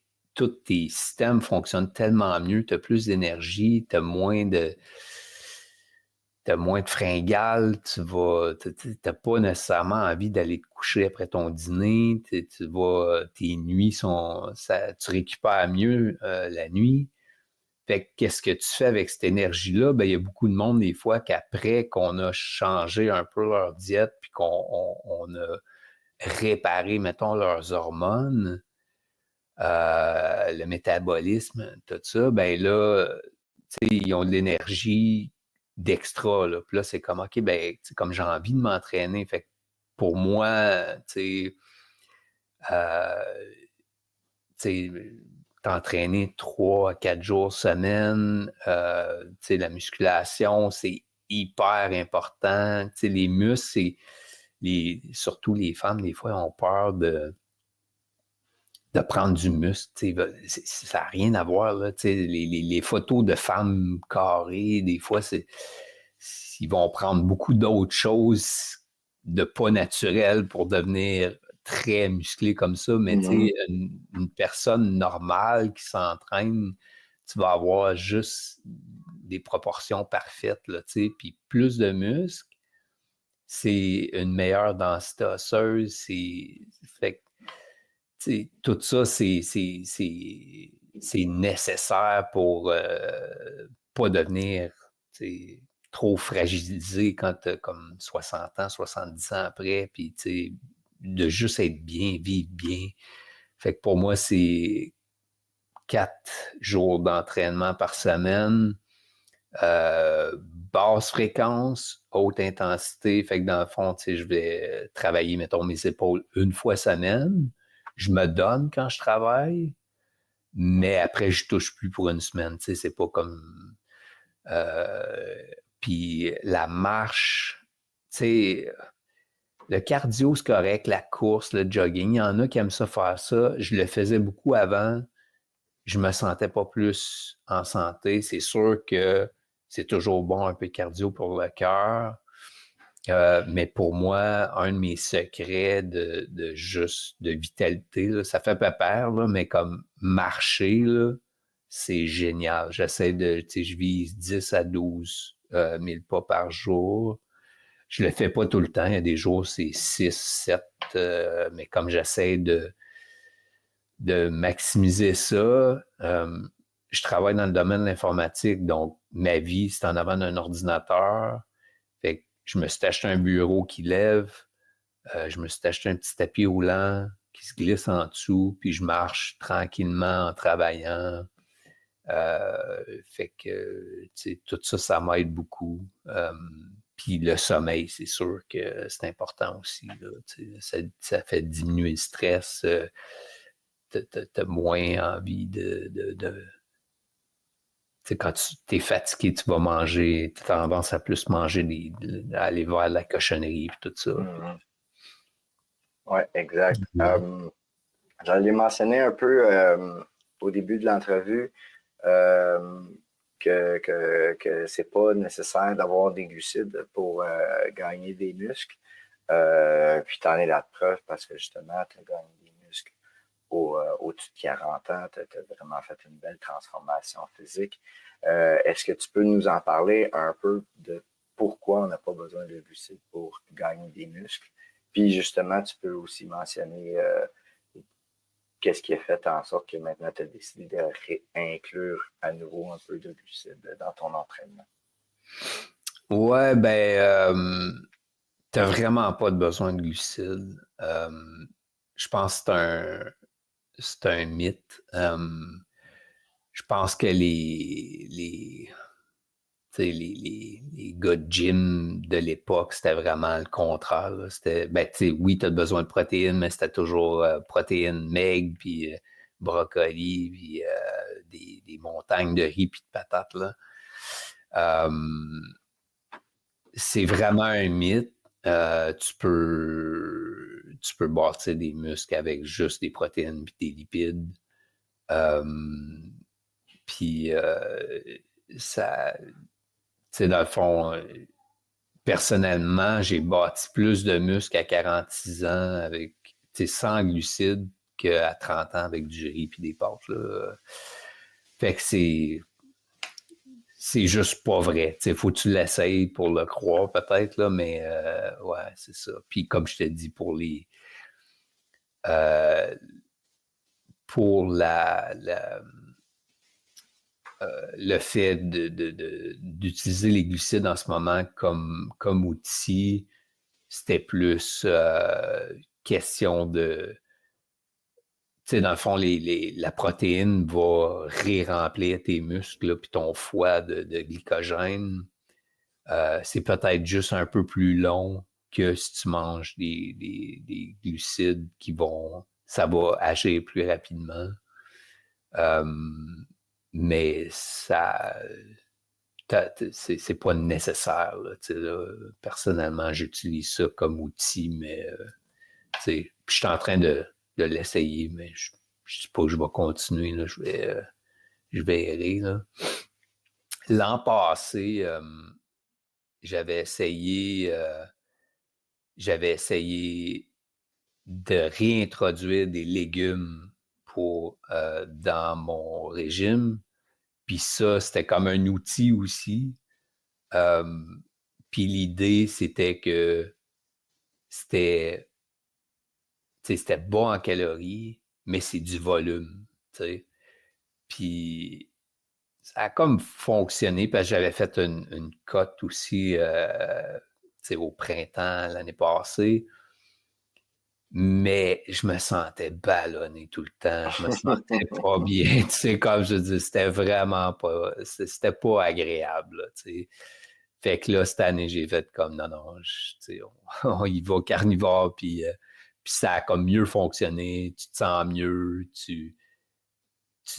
Speaker 1: systèmes fonctionnent tellement mieux, tu as plus d'énergie, tu as moins de fringales, t'as pas nécessairement envie d'aller te coucher après ton dîner, tes nuits tu récupères mieux la nuit. Fait que qu'est-ce que tu fais avec cette énergie-là? Ben, il y a beaucoup de monde, des fois, qu'après qu'on a changé un peu leur diète puis qu'on a réparé, mettons, leurs hormones, le métabolisme, tout ça, ben là, ils ont de l'énergie d'extra. Là. Puis là, c'est comme, OK, ben, comme j'ai envie de m'entraîner. Fait que pour moi, t'entraîner 3 à 4 jours semaine, la musculation, c'est hyper important. Les muscles, surtout les femmes, des fois, ont peur de prendre du muscle. Ça n'a rien à voir. Là, les photos de femmes carrées, des fois, ils vont prendre beaucoup d'autres choses de pas naturelles pour devenir très musclé comme ça. Mais une personne normale qui s'entraîne, tu vas avoir juste des proportions parfaites. Là, puis plus de muscles, c'est une meilleure densité osseuse. Fait tout ça, c'est nécessaire pour pas devenir trop fragilisé quand tu as comme 60 ans, 70 ans après, puis de juste être bien, vivre bien. Fait que pour moi, c'est 4 jours d'entraînement par semaine, basse fréquence, haute intensité. Fait que dans le fond, je vais travailler, mettons, mes épaules une fois semaine. Je me donne quand je travaille, mais après, je touche plus pour une semaine. C'est pas comme... puis la marche, le cardio, c'est correct, la course, le jogging, il y en a qui aiment ça faire ça. Je le faisais beaucoup avant. Je me sentais pas plus en santé. C'est sûr que c'est toujours bon un peu de cardio pour le cœur. Mais pour moi, un de mes secrets de vitalité, là, ça fait pas peur, là, mais comme marcher, là, c'est génial. Je vise 10 à 12 000 pas par jour. Je le fais pas tout le temps. Il y a des jours, c'est 6, 7, mais comme j'essaie de maximiser ça, je travaille dans le domaine de l'informatique, donc ma vie, c'est en avant d'un ordinateur. Fait que je me suis acheté un bureau qui lève, je me suis acheté un petit tapis roulant qui se glisse en dessous, puis je marche tranquillement en travaillant. Fait que, tout ça, ça m'aide beaucoup. Puis le sommeil, c'est sûr que c'est important aussi. Là, ça fait diminuer le stress. T'as moins envie quand tu es fatigué, tu vas manger, tu as tendance à plus manger, aller vers la cochonnerie et tout ça.
Speaker 2: Oui, exact. J'allais mentionner un peu au début de l'entrevue. que c'est pas nécessaire d'avoir des glucides pour gagner des muscles. Puis tu en es la preuve parce que justement, tu as gagné des muscles au-dessus de 40 ans, tu as vraiment fait une belle transformation physique. Est-ce que tu peux nous en parler un peu de pourquoi on n'a pas besoin de glucides pour gagner des muscles? Puis justement, tu peux aussi mentionner qu'est-ce qui a fait en sorte que maintenant tu as décidé de réinclure à nouveau un peu de glucides dans ton entraînement?
Speaker 1: Ouais, ben, t'as vraiment pas de besoin de glucides. Je pense que c'est un mythe. Je pense que tu sais, les gars de gym de l'époque, c'était vraiment le contraire, là. C'était, ben, tu sais, oui, tu as besoin de protéines, mais c'était toujours protéines maigres, puis brocoli, puis des montagnes de riz, puis de patates, là. Euh, c'est vraiment un mythe. Tu peux bâtir des muscles avec juste des protéines puis des lipides. Euh, puis ça, tu sais, dans le fond, personnellement, j'ai bâti plus de muscles à 46 ans avec, tu sais, sans glucides qu'à 30 ans avec du riz puis des pâtes, là. Fait que c'est juste pas vrai. Il faut que tu l'essayes pour le croire peut-être, là, mais ouais, c'est ça. Puis comme je te dis, euh, pour le fait d'utiliser les glucides en ce moment comme outil, c'était plus question de... Tu sais, dans le fond, la protéine va ré-remplir tes muscles, puis ton foie de glycogène. C'est peut-être juste un peu plus long que si tu manges des glucides ça va agir plus rapidement. Euh, mais c'est pas nécessaire, là, là. Personnellement, j'utilise ça comme outil, mais je suis en train de l'essayer, mais je dis pas que je vais continuer, là, je vais errer, là. L'an passé, j'avais essayé de réintroduire des légumes dans mon régime. Puis ça, c'était comme un outil aussi. Euh, Puis l'idée, c'était que c'était, c'était bas en calories, mais c'est du volume, tu sais. Puis ça a comme fonctionné parce que j'avais fait une cote aussi au printemps l'année passée. Mais je me sentais ballonné tout le temps. Je me sentais pas bien. Tu sais, comme je dis, c'était pas agréable, là, tu sais. Fait que là, cette année, j'ai fait comme, non, non, tu sais, on y va carnivore, puis ça a comme mieux fonctionné. Tu te sens mieux, tu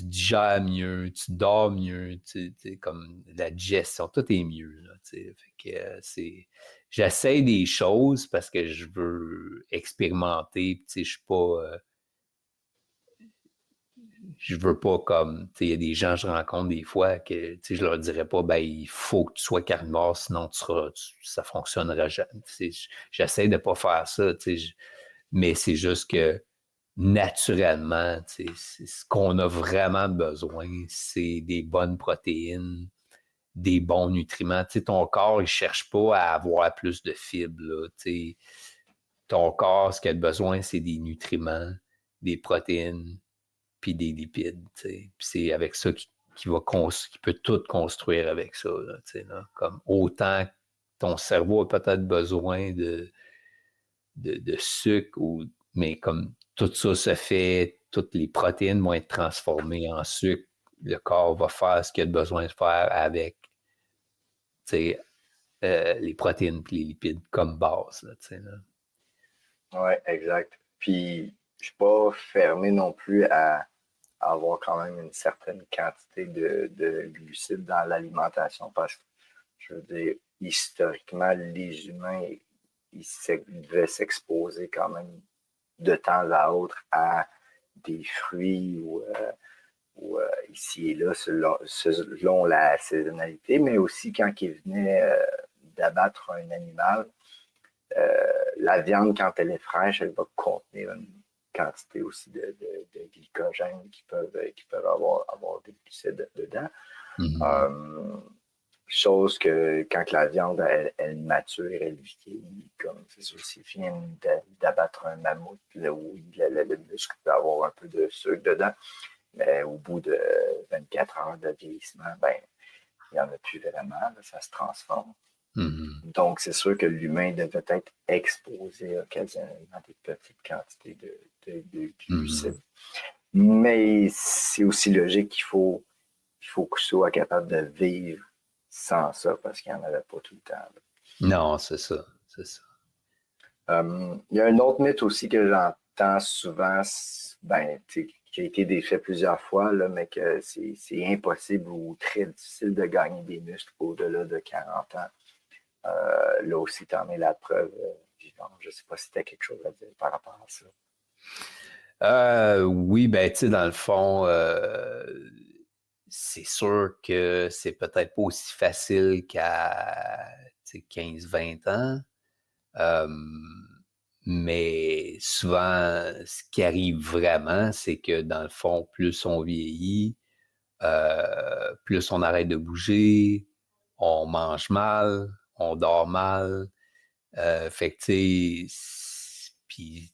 Speaker 1: digères mieux, tu dors mieux, tu sais, comme la digestion, tout est mieux, là, tu sais. Fait que j'essaie des choses parce que je veux expérimenter, tu sais, je veux pas comme, tu sais, il y a des gens que je rencontre des fois que, tu sais, je leur dirais pas, ben, il faut que tu sois carnivore, sinon ça fonctionnera jamais. Tu sais, j'essaie de pas faire ça, tu sais, mais c'est juste que naturellement, tu sais, ce qu'on a vraiment besoin, c'est des bonnes protéines, des bons nutriments. Tu sais, ton corps, il cherche pas à avoir plus de fibres, là, tu sais. Ton corps, ce qu'il a besoin, c'est des nutriments, des protéines, puis des lipides, tu sais. Puis c'est avec ça qu'il peut tout construire avec ça, là, tu sais, là. Comme autant ton cerveau a peut-être besoin de sucre, mais comme tout ça se fait, toutes les protéines vont être transformées en sucre, le corps va faire ce qu'il a besoin de faire avec, tu sais, les protéines et les lipides comme base, là, tu sais, là.
Speaker 2: Oui, exact. Puis, je suis pas fermé non plus à avoir quand même une certaine quantité de glucides dans l'alimentation parce que, je veux dire, historiquement, les humains, devaient s'exposer quand même de temps à autre à des fruits ou ici et là selon la saisonnalité, mais aussi quand il venait d'abattre un animal, la viande, quand elle est fraîche, elle va contenir une quantité aussi de glycogène qui peuvent avoir des glucides dedans. Chose que quand la viande, elle mature, elle vieillit, comme c'est sûr, s'il vient d'abattre un mammouth, là, où le muscle peut avoir un peu de sucre dedans, mais au bout de 24 heures de vieillissement, ben, il n'y en a plus vraiment, là, ça se transforme. Donc, c'est sûr que l'humain devait être exposé occasionnellement à des petites quantités de glucides. Mais c'est aussi logique qu'il faut que ce soit capable de vivre sans ça, parce qu'il n'y en avait pas tout le temps. Là.
Speaker 1: Non, c'est ça.
Speaker 2: Il y a un autre mythe aussi que j'entends souvent, ben, qui a été défait plusieurs fois, là, mais que c'est impossible ou très difficile de gagner des muscles au-delà de 40 ans. Là aussi, tu en es la preuve vivante. Je ne sais pas si tu as quelque chose à dire par rapport à ça.
Speaker 1: Oui, ben, tu sais, dans le fond, c'est sûr que c'est peut-être pas aussi facile qu'à 15-20 ans. Mais souvent, ce qui arrive vraiment, c'est que dans le fond, plus on vieillit, plus on arrête de bouger, on mange mal, on dort mal. Fait que, tu sais, puis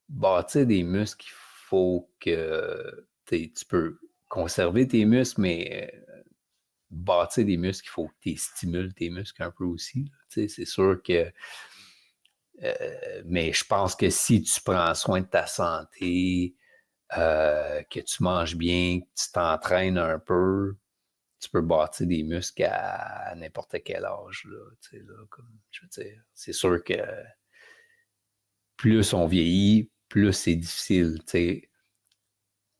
Speaker 1: bâtir des muscles, il faut que tu peux conserver tes muscles, mais bâtir des muscles, il faut que tu stimules tes muscles un peu aussi. Tu sais, c'est sûr que mais je pense que si tu prends soin de ta santé, que tu manges bien, que tu t'entraînes un peu, tu peux bâtir des muscles à n'importe quel âge. Là, tu sais, là, comme, je veux dire, c'est sûr que plus on vieillit, plus c'est difficile. Tu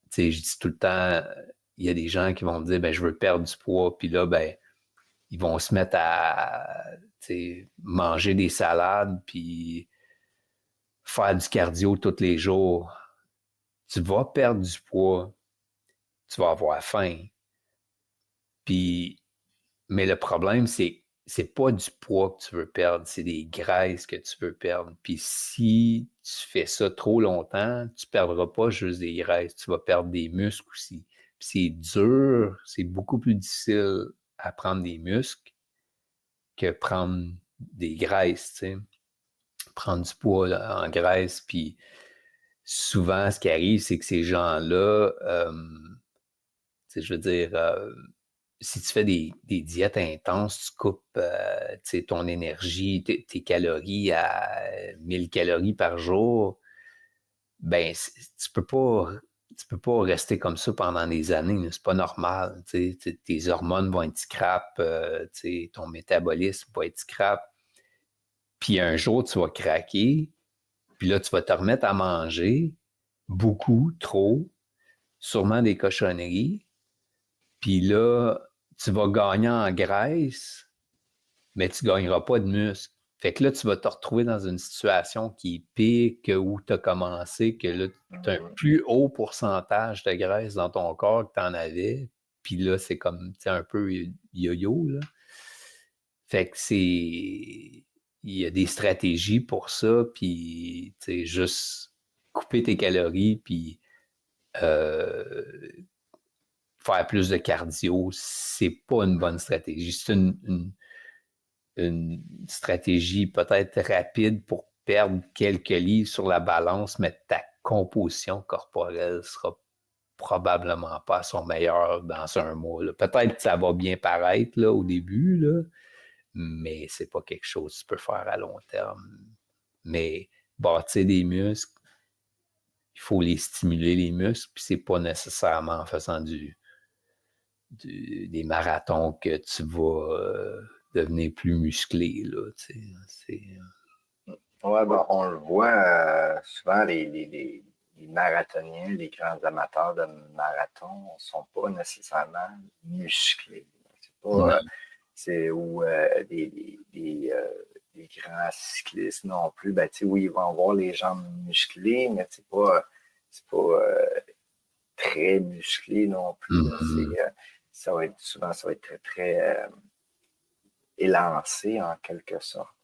Speaker 1: sais, je dis tout le temps, il y a des gens qui vont me dire, ben, je veux perdre du poids, puis là, ben, ils vont se mettre à manger des salades, puis faire du cardio tous les jours. Tu vas perdre du poids, tu vas avoir faim. Puis, mais le problème, c'est pas du poids que tu veux perdre, c'est des graisses que tu veux perdre. Puis si tu fais ça trop longtemps, tu perdras pas juste des graisses, tu vas perdre des muscles aussi. Puis c'est dur, c'est beaucoup plus difficile à prendre des muscles que prendre des graisses, tu sais. Prendre du poids là, en graisse, puis souvent, ce qui arrive, c'est que ces gens-là, je veux dire, si tu fais des diètes intenses, tu coupes ton énergie, tes calories à 1000 calories par jour, ben tu peux pas rester comme ça pendant des années. C'est pas normal. Tes hormones vont être scrap, ton métabolisme va être scrap. Puis un jour, tu vas craquer, puis là, tu vas te remettre à manger beaucoup, trop, sûrement des cochonneries. Puis là, tu vas gagner en graisse, mais tu ne gagneras pas de muscle. Fait que là, tu vas te retrouver dans une situation qui est pire que où tu as commencé, que là, tu as un plus haut pourcentage de graisse dans ton corps que tu en avais. Puis là, c'est comme un peu yo-yo, là. Fait que il y a des stratégies pour ça, puis juste couper tes calories, puis faire plus de cardio, c'est pas une bonne stratégie. C'est une stratégie peut-être rapide pour perdre quelques livres sur la balance, mais ta composition corporelle sera probablement pas à son meilleur dans un mois. Là. Peut-être que ça va bien paraître là, au début, là, mais c'est pas quelque chose que tu peux faire à long terme. Mais bâtir des muscles, il faut les stimuler, les muscles, puis c'est pas nécessairement en faisant des marathons que tu vas devenir plus musclé. Là,
Speaker 2: Ouais, ben, on le voit souvent, les marathoniens, les grands amateurs de marathon ne sont pas nécessairement musclés. C'est pas, ou des grands cyclistes non plus. Ben, oui, ils vont avoir les jambes musclées, mais c'est pas très musclé non plus. Ça va être souvent, ça va être très, très élancé en quelque sorte.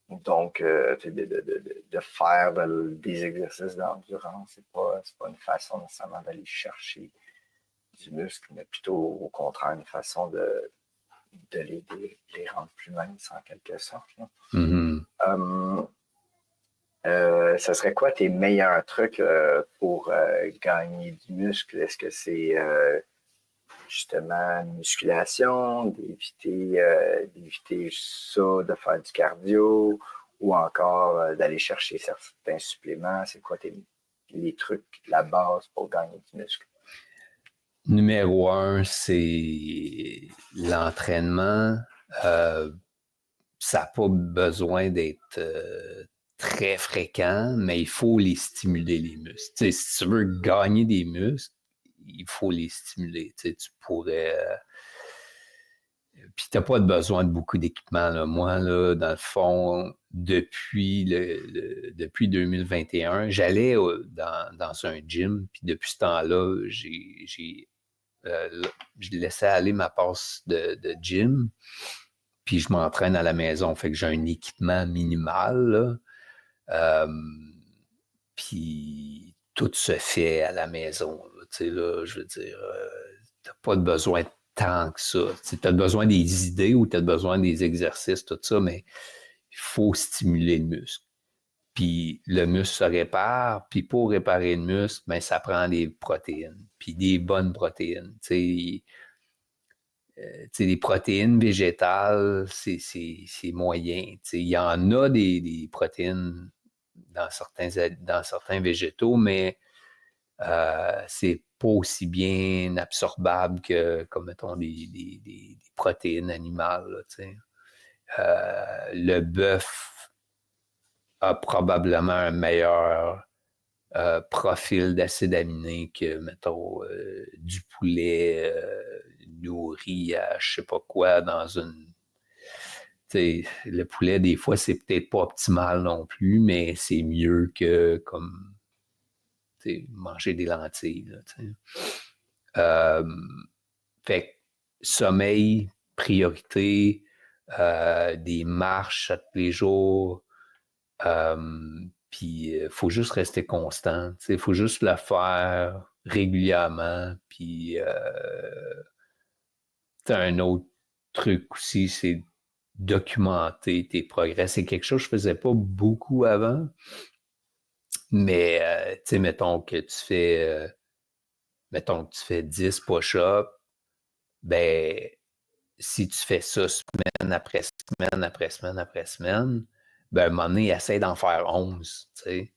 Speaker 2: Donc, de faire des exercices d'endurance, c'est pas une façon nécessairement d'aller chercher du muscle, mais plutôt au contraire une façon de les rendre plus minces en quelque sorte. Ça serait quoi tes meilleurs trucs pour gagner du muscle? Est-ce que c'est justement musculation, d'éviter ça, de faire du cardio, ou encore d'aller chercher certains suppléments? C'est quoi les trucs, la base pour gagner du muscle?
Speaker 1: Numéro 1, c'est l'entraînement. Ça n'a pas besoin d'être très fréquent, mais il faut les stimuler, les muscles. T'sais, si tu veux gagner des muscles, il faut les stimuler. Tu pourrais... Puis tu n'as pas besoin de beaucoup d'équipement. Là. Moi, là, dans le fond, depuis 2021, j'allais dans un gym, puis depuis ce temps-là, je laissais aller ma passe de gym, puis je m'entraîne à la maison. Fait que j'ai un équipement minimal, là. Puis tout se fait à la maison. Tu sais, là, je veux dire, t'as pas besoin de tant que ça. Tu as besoin des idées ou tu as besoin des exercices, tout ça, mais il faut stimuler le muscle. Puis le muscle se répare, puis pour réparer le muscle, ben, ça prend des protéines, puis des bonnes protéines. Tu sais, les protéines végétales, c'est moyen. Il y en a des protéines dans certains végétaux, mais c'est pas aussi bien absorbable que, comme mettons, des protéines animales. Là, le bœuf a probablement un meilleur profil d'acides aminés que, mettons, du poulet nourri à je sais pas quoi dans une... T'sais, le poulet, des fois, c'est peut-être pas optimal non plus, mais c'est mieux que comme manger des lentilles. Là, fait que sommeil, priorité, des marches à tous les jours, puis il faut juste rester constant. Il faut juste le faire régulièrement. Puis un autre truc aussi, c'est documenter tes progrès. C'est quelque chose que je faisais pas beaucoup avant. Mais, tu sais, mettons que tu fais 10 push-ups, ben, si tu fais ça semaine après semaine, après semaine, après semaine, ben, à un moment donné, essaie d'en faire 11, tu sais.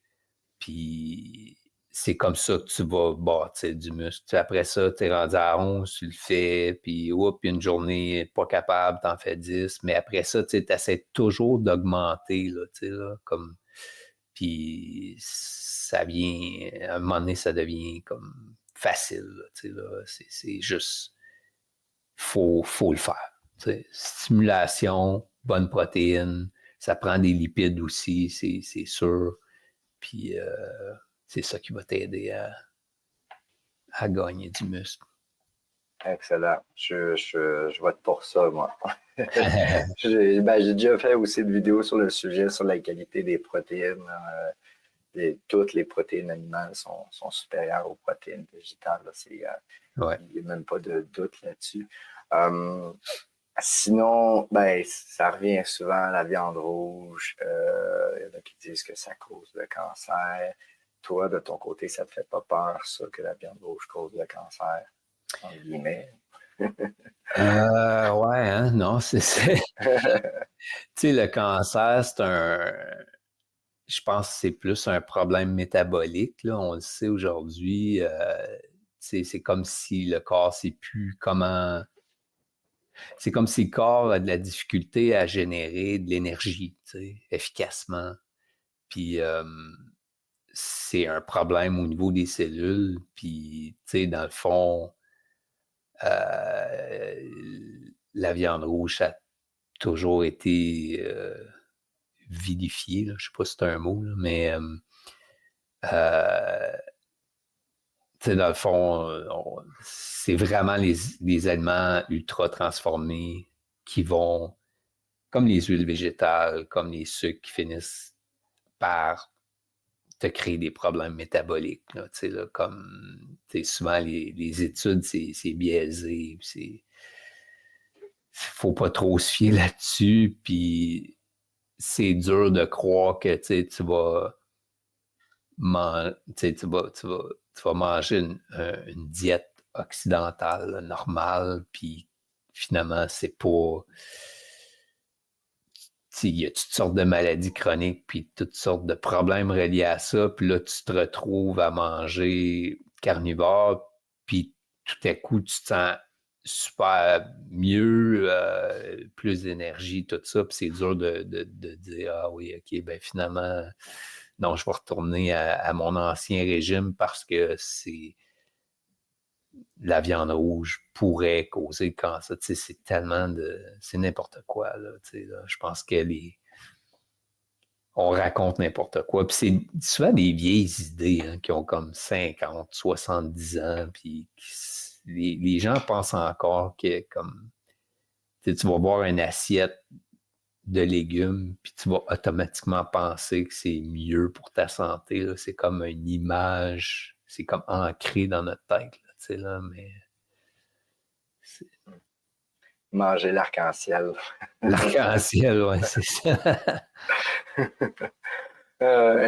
Speaker 1: Puis, c'est comme ça que tu vas bâtir du muscle. Tu sais, après ça, tu es rendu à 11, tu le fais, puis, oups, une journée, pas capable, t'en fais 10. Mais après ça, tu essaies toujours d'augmenter, là, tu sais, là, comme... Puis ça vient, à un moment donné, ça devient comme facile. Là, là, c'est juste, faut le faire. Stimulation, bonne protéine, ça prend des lipides aussi, c'est sûr. Puis c'est ça qui va t'aider à gagner du muscle.
Speaker 2: Excellent. Je vote pour ça, moi. J'ai déjà fait aussi une vidéo sur le sujet, sur la qualité des protéines. Toutes les protéines animales sont supérieures aux protéines végétales.
Speaker 1: Ouais.
Speaker 2: Il n'y a même pas de doute là-dessus. Sinon, ça revient souvent à la viande rouge. Il y en a qui disent que ça cause le cancer. Toi, de ton côté, ça te fait pas peur, ça, que la viande rouge cause le cancer? En guillemets.
Speaker 1: Ouais, hein? Non, c'est... tu sais, le cancer, je pense que c'est plus un problème métabolique, là. On le sait aujourd'hui. C'est comme si le corps sait plus comment... C'est comme si le corps a de la difficulté à générer de l'énergie, efficacement. Puis c'est un problème au niveau des cellules. Puis, dans le fond, la viande rouge, ça a toujours été vilifié. Là. Je ne sais pas si c'est un mot, là, mais tu sais, dans le fond, c'est vraiment les aliments ultra transformés qui vont, comme les huiles végétales, comme les sucres qui finissent par te créer des problèmes métaboliques. Là, tu sais, là, comme souvent les études, c'est biaisé. Faut pas trop se fier là-dessus. Puis c'est dur de croire que tu vas tu vas manger une diète occidentale là, normale, puis finalement, c'est pas. Il y a toutes sortes de maladies chroniques, puis toutes sortes de problèmes reliés à ça, puis là, tu te retrouves à manger carnivore, puis tout à coup, tu te sens super mieux, plus d'énergie, tout ça, puis c'est dur de dire, ah oui, ok, ben finalement, non, je vais retourner à mon ancien régime parce que la viande rouge pourrait causer le cancer. Tu sais, c'est tellement de. C'est n'importe quoi, là. Tu sais, là. Je pense que on raconte n'importe quoi. Puis c'est souvent des vieilles idées hein, qui ont comme 50, 70 ans. Puis les gens pensent encore que comme. Tu sais, tu vas voir une assiette de légumes, puis tu vas automatiquement penser que c'est mieux pour ta santé. Là. C'est comme une image, c'est comme ancré dans notre tête. Là, tu sais, là, mais
Speaker 2: Manger l'arc-en-ciel.
Speaker 1: l'arc-en-ciel, ouais, c'est ça.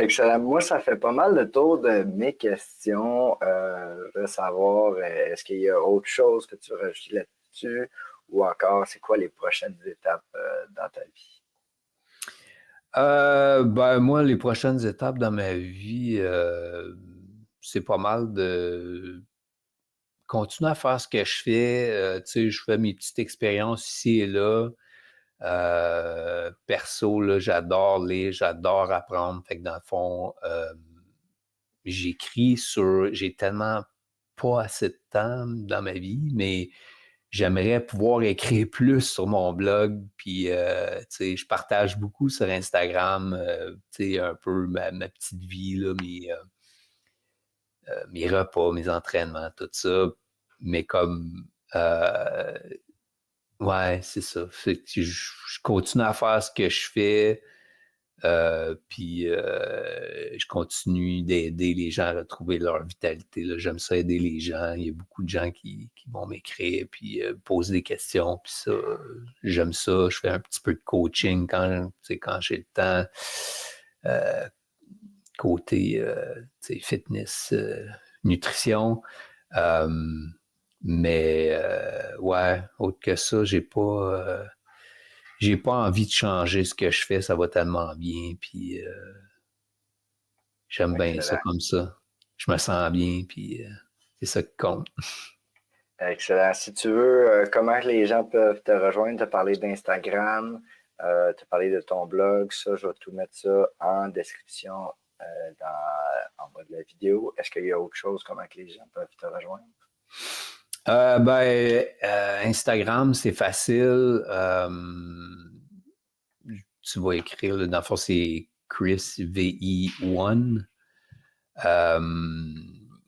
Speaker 2: Excellent. Moi, ça fait pas mal le tour de mes questions. Je veux savoir, est-ce qu'il y a autre chose que tu veux rajouter là-dessus ou encore, c'est quoi les prochaines étapes dans ta vie?
Speaker 1: Ben moi, les prochaines étapes dans ma vie, c'est pas mal de continuer à faire ce que je fais. Tu sais, je fais mes petites expériences ici et là. Perso, là, j'adore lire, j'adore apprendre. Fait que dans le fond, j'ai tellement pas assez de temps dans ma vie, mais j'aimerais pouvoir écrire plus sur mon blog. Puis, tu sais, je partage beaucoup sur Instagram, tu sais, un peu ma petite vie, là, mes repas, mes entraînements, tout ça. Mais comme, ouais, c'est ça. Fait que je continue à faire ce que je fais. Puis je continue d'aider les gens à retrouver leur vitalité. Là. J'aime ça aider les gens. Il y a beaucoup de gens qui vont m'écrire puis poser des questions. Puis ça, j'aime ça. Je fais un petit peu de coaching quand j'ai le temps. Euh, côté fitness, nutrition. Euh, mais ouais, autre que ça, j'ai pas envie de changer ce que je fais, ça va tellement bien, puis j'aime bien ça
Speaker 2: Excellent.
Speaker 1: comme ça. Je me sens bien, puis c'est ça qui compte.
Speaker 2: Excellent. Si tu veux, comment les gens peuvent te rejoindre, te parler d'Instagram, te parler de ton blog, ça, je vais tout mettre ça en description en bas de la vidéo. Est-ce qu'il y a autre chose, comment que les gens peuvent te rejoindre?
Speaker 1: Instagram, c'est facile. Tu vas écrire, là, dans le fond, c'est Chris VI1.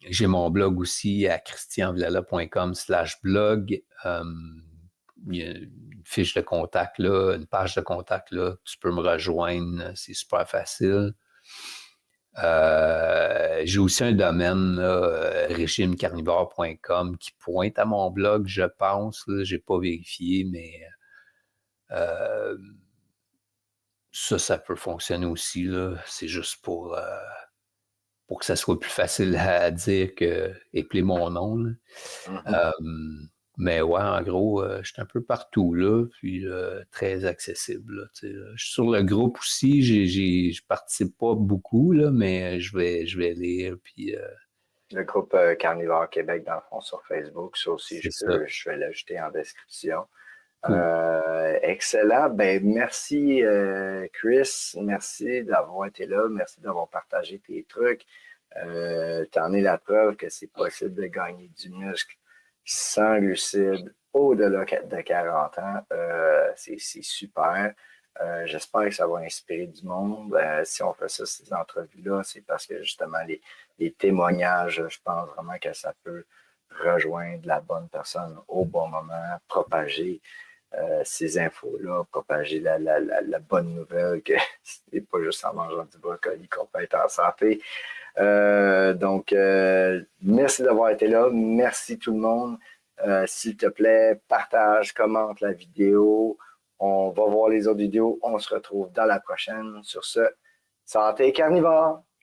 Speaker 1: J'ai mon blog aussi à christianvillala.com/blog. Il y a une fiche de contact là, une page de contact là. Tu peux me rejoindre, c'est super facile. J'ai aussi un domaine, régimecarnivore.com, qui pointe à mon blog, je pense. Je n'ai pas vérifié, mais euh, ça peut fonctionner aussi. Là. C'est juste pour que ça soit plus facile à dire que épeler mon nom. Là.
Speaker 2: Mm-hmm.
Speaker 1: Mais ouais, en gros, je suis un peu partout là, puis très accessible. Là, je suis sur le groupe aussi, je participe pas beaucoup, là, mais je vais lire, puis
Speaker 2: Le groupe Carnivore Québec, dans le fond, sur Facebook, ça aussi,
Speaker 1: c'est ça.
Speaker 2: je vais l'ajouter en description.
Speaker 1: Cool.
Speaker 2: Excellent. Ben, merci, Chris. Merci d'avoir été là. Merci d'avoir partagé tes trucs. Tu en es la preuve que c'est possible de gagner du muscle sans glucides au-delà de 40 ans. C'est super. J'espère que ça va inspirer du monde. Si on fait ça, ces entrevues-là, c'est parce que justement, les témoignages, je pense vraiment que ça peut rejoindre la bonne personne au bon moment, propager ces infos-là, propager la bonne nouvelle que c'est pas juste en mangeant du brocoli qu'on peut être en santé. Donc, merci d'avoir été là. Merci tout le monde. S'il te plaît, partage, commente la vidéo. On va voir les autres vidéos. On se retrouve dans la prochaine. Sur ce, santé carnivore!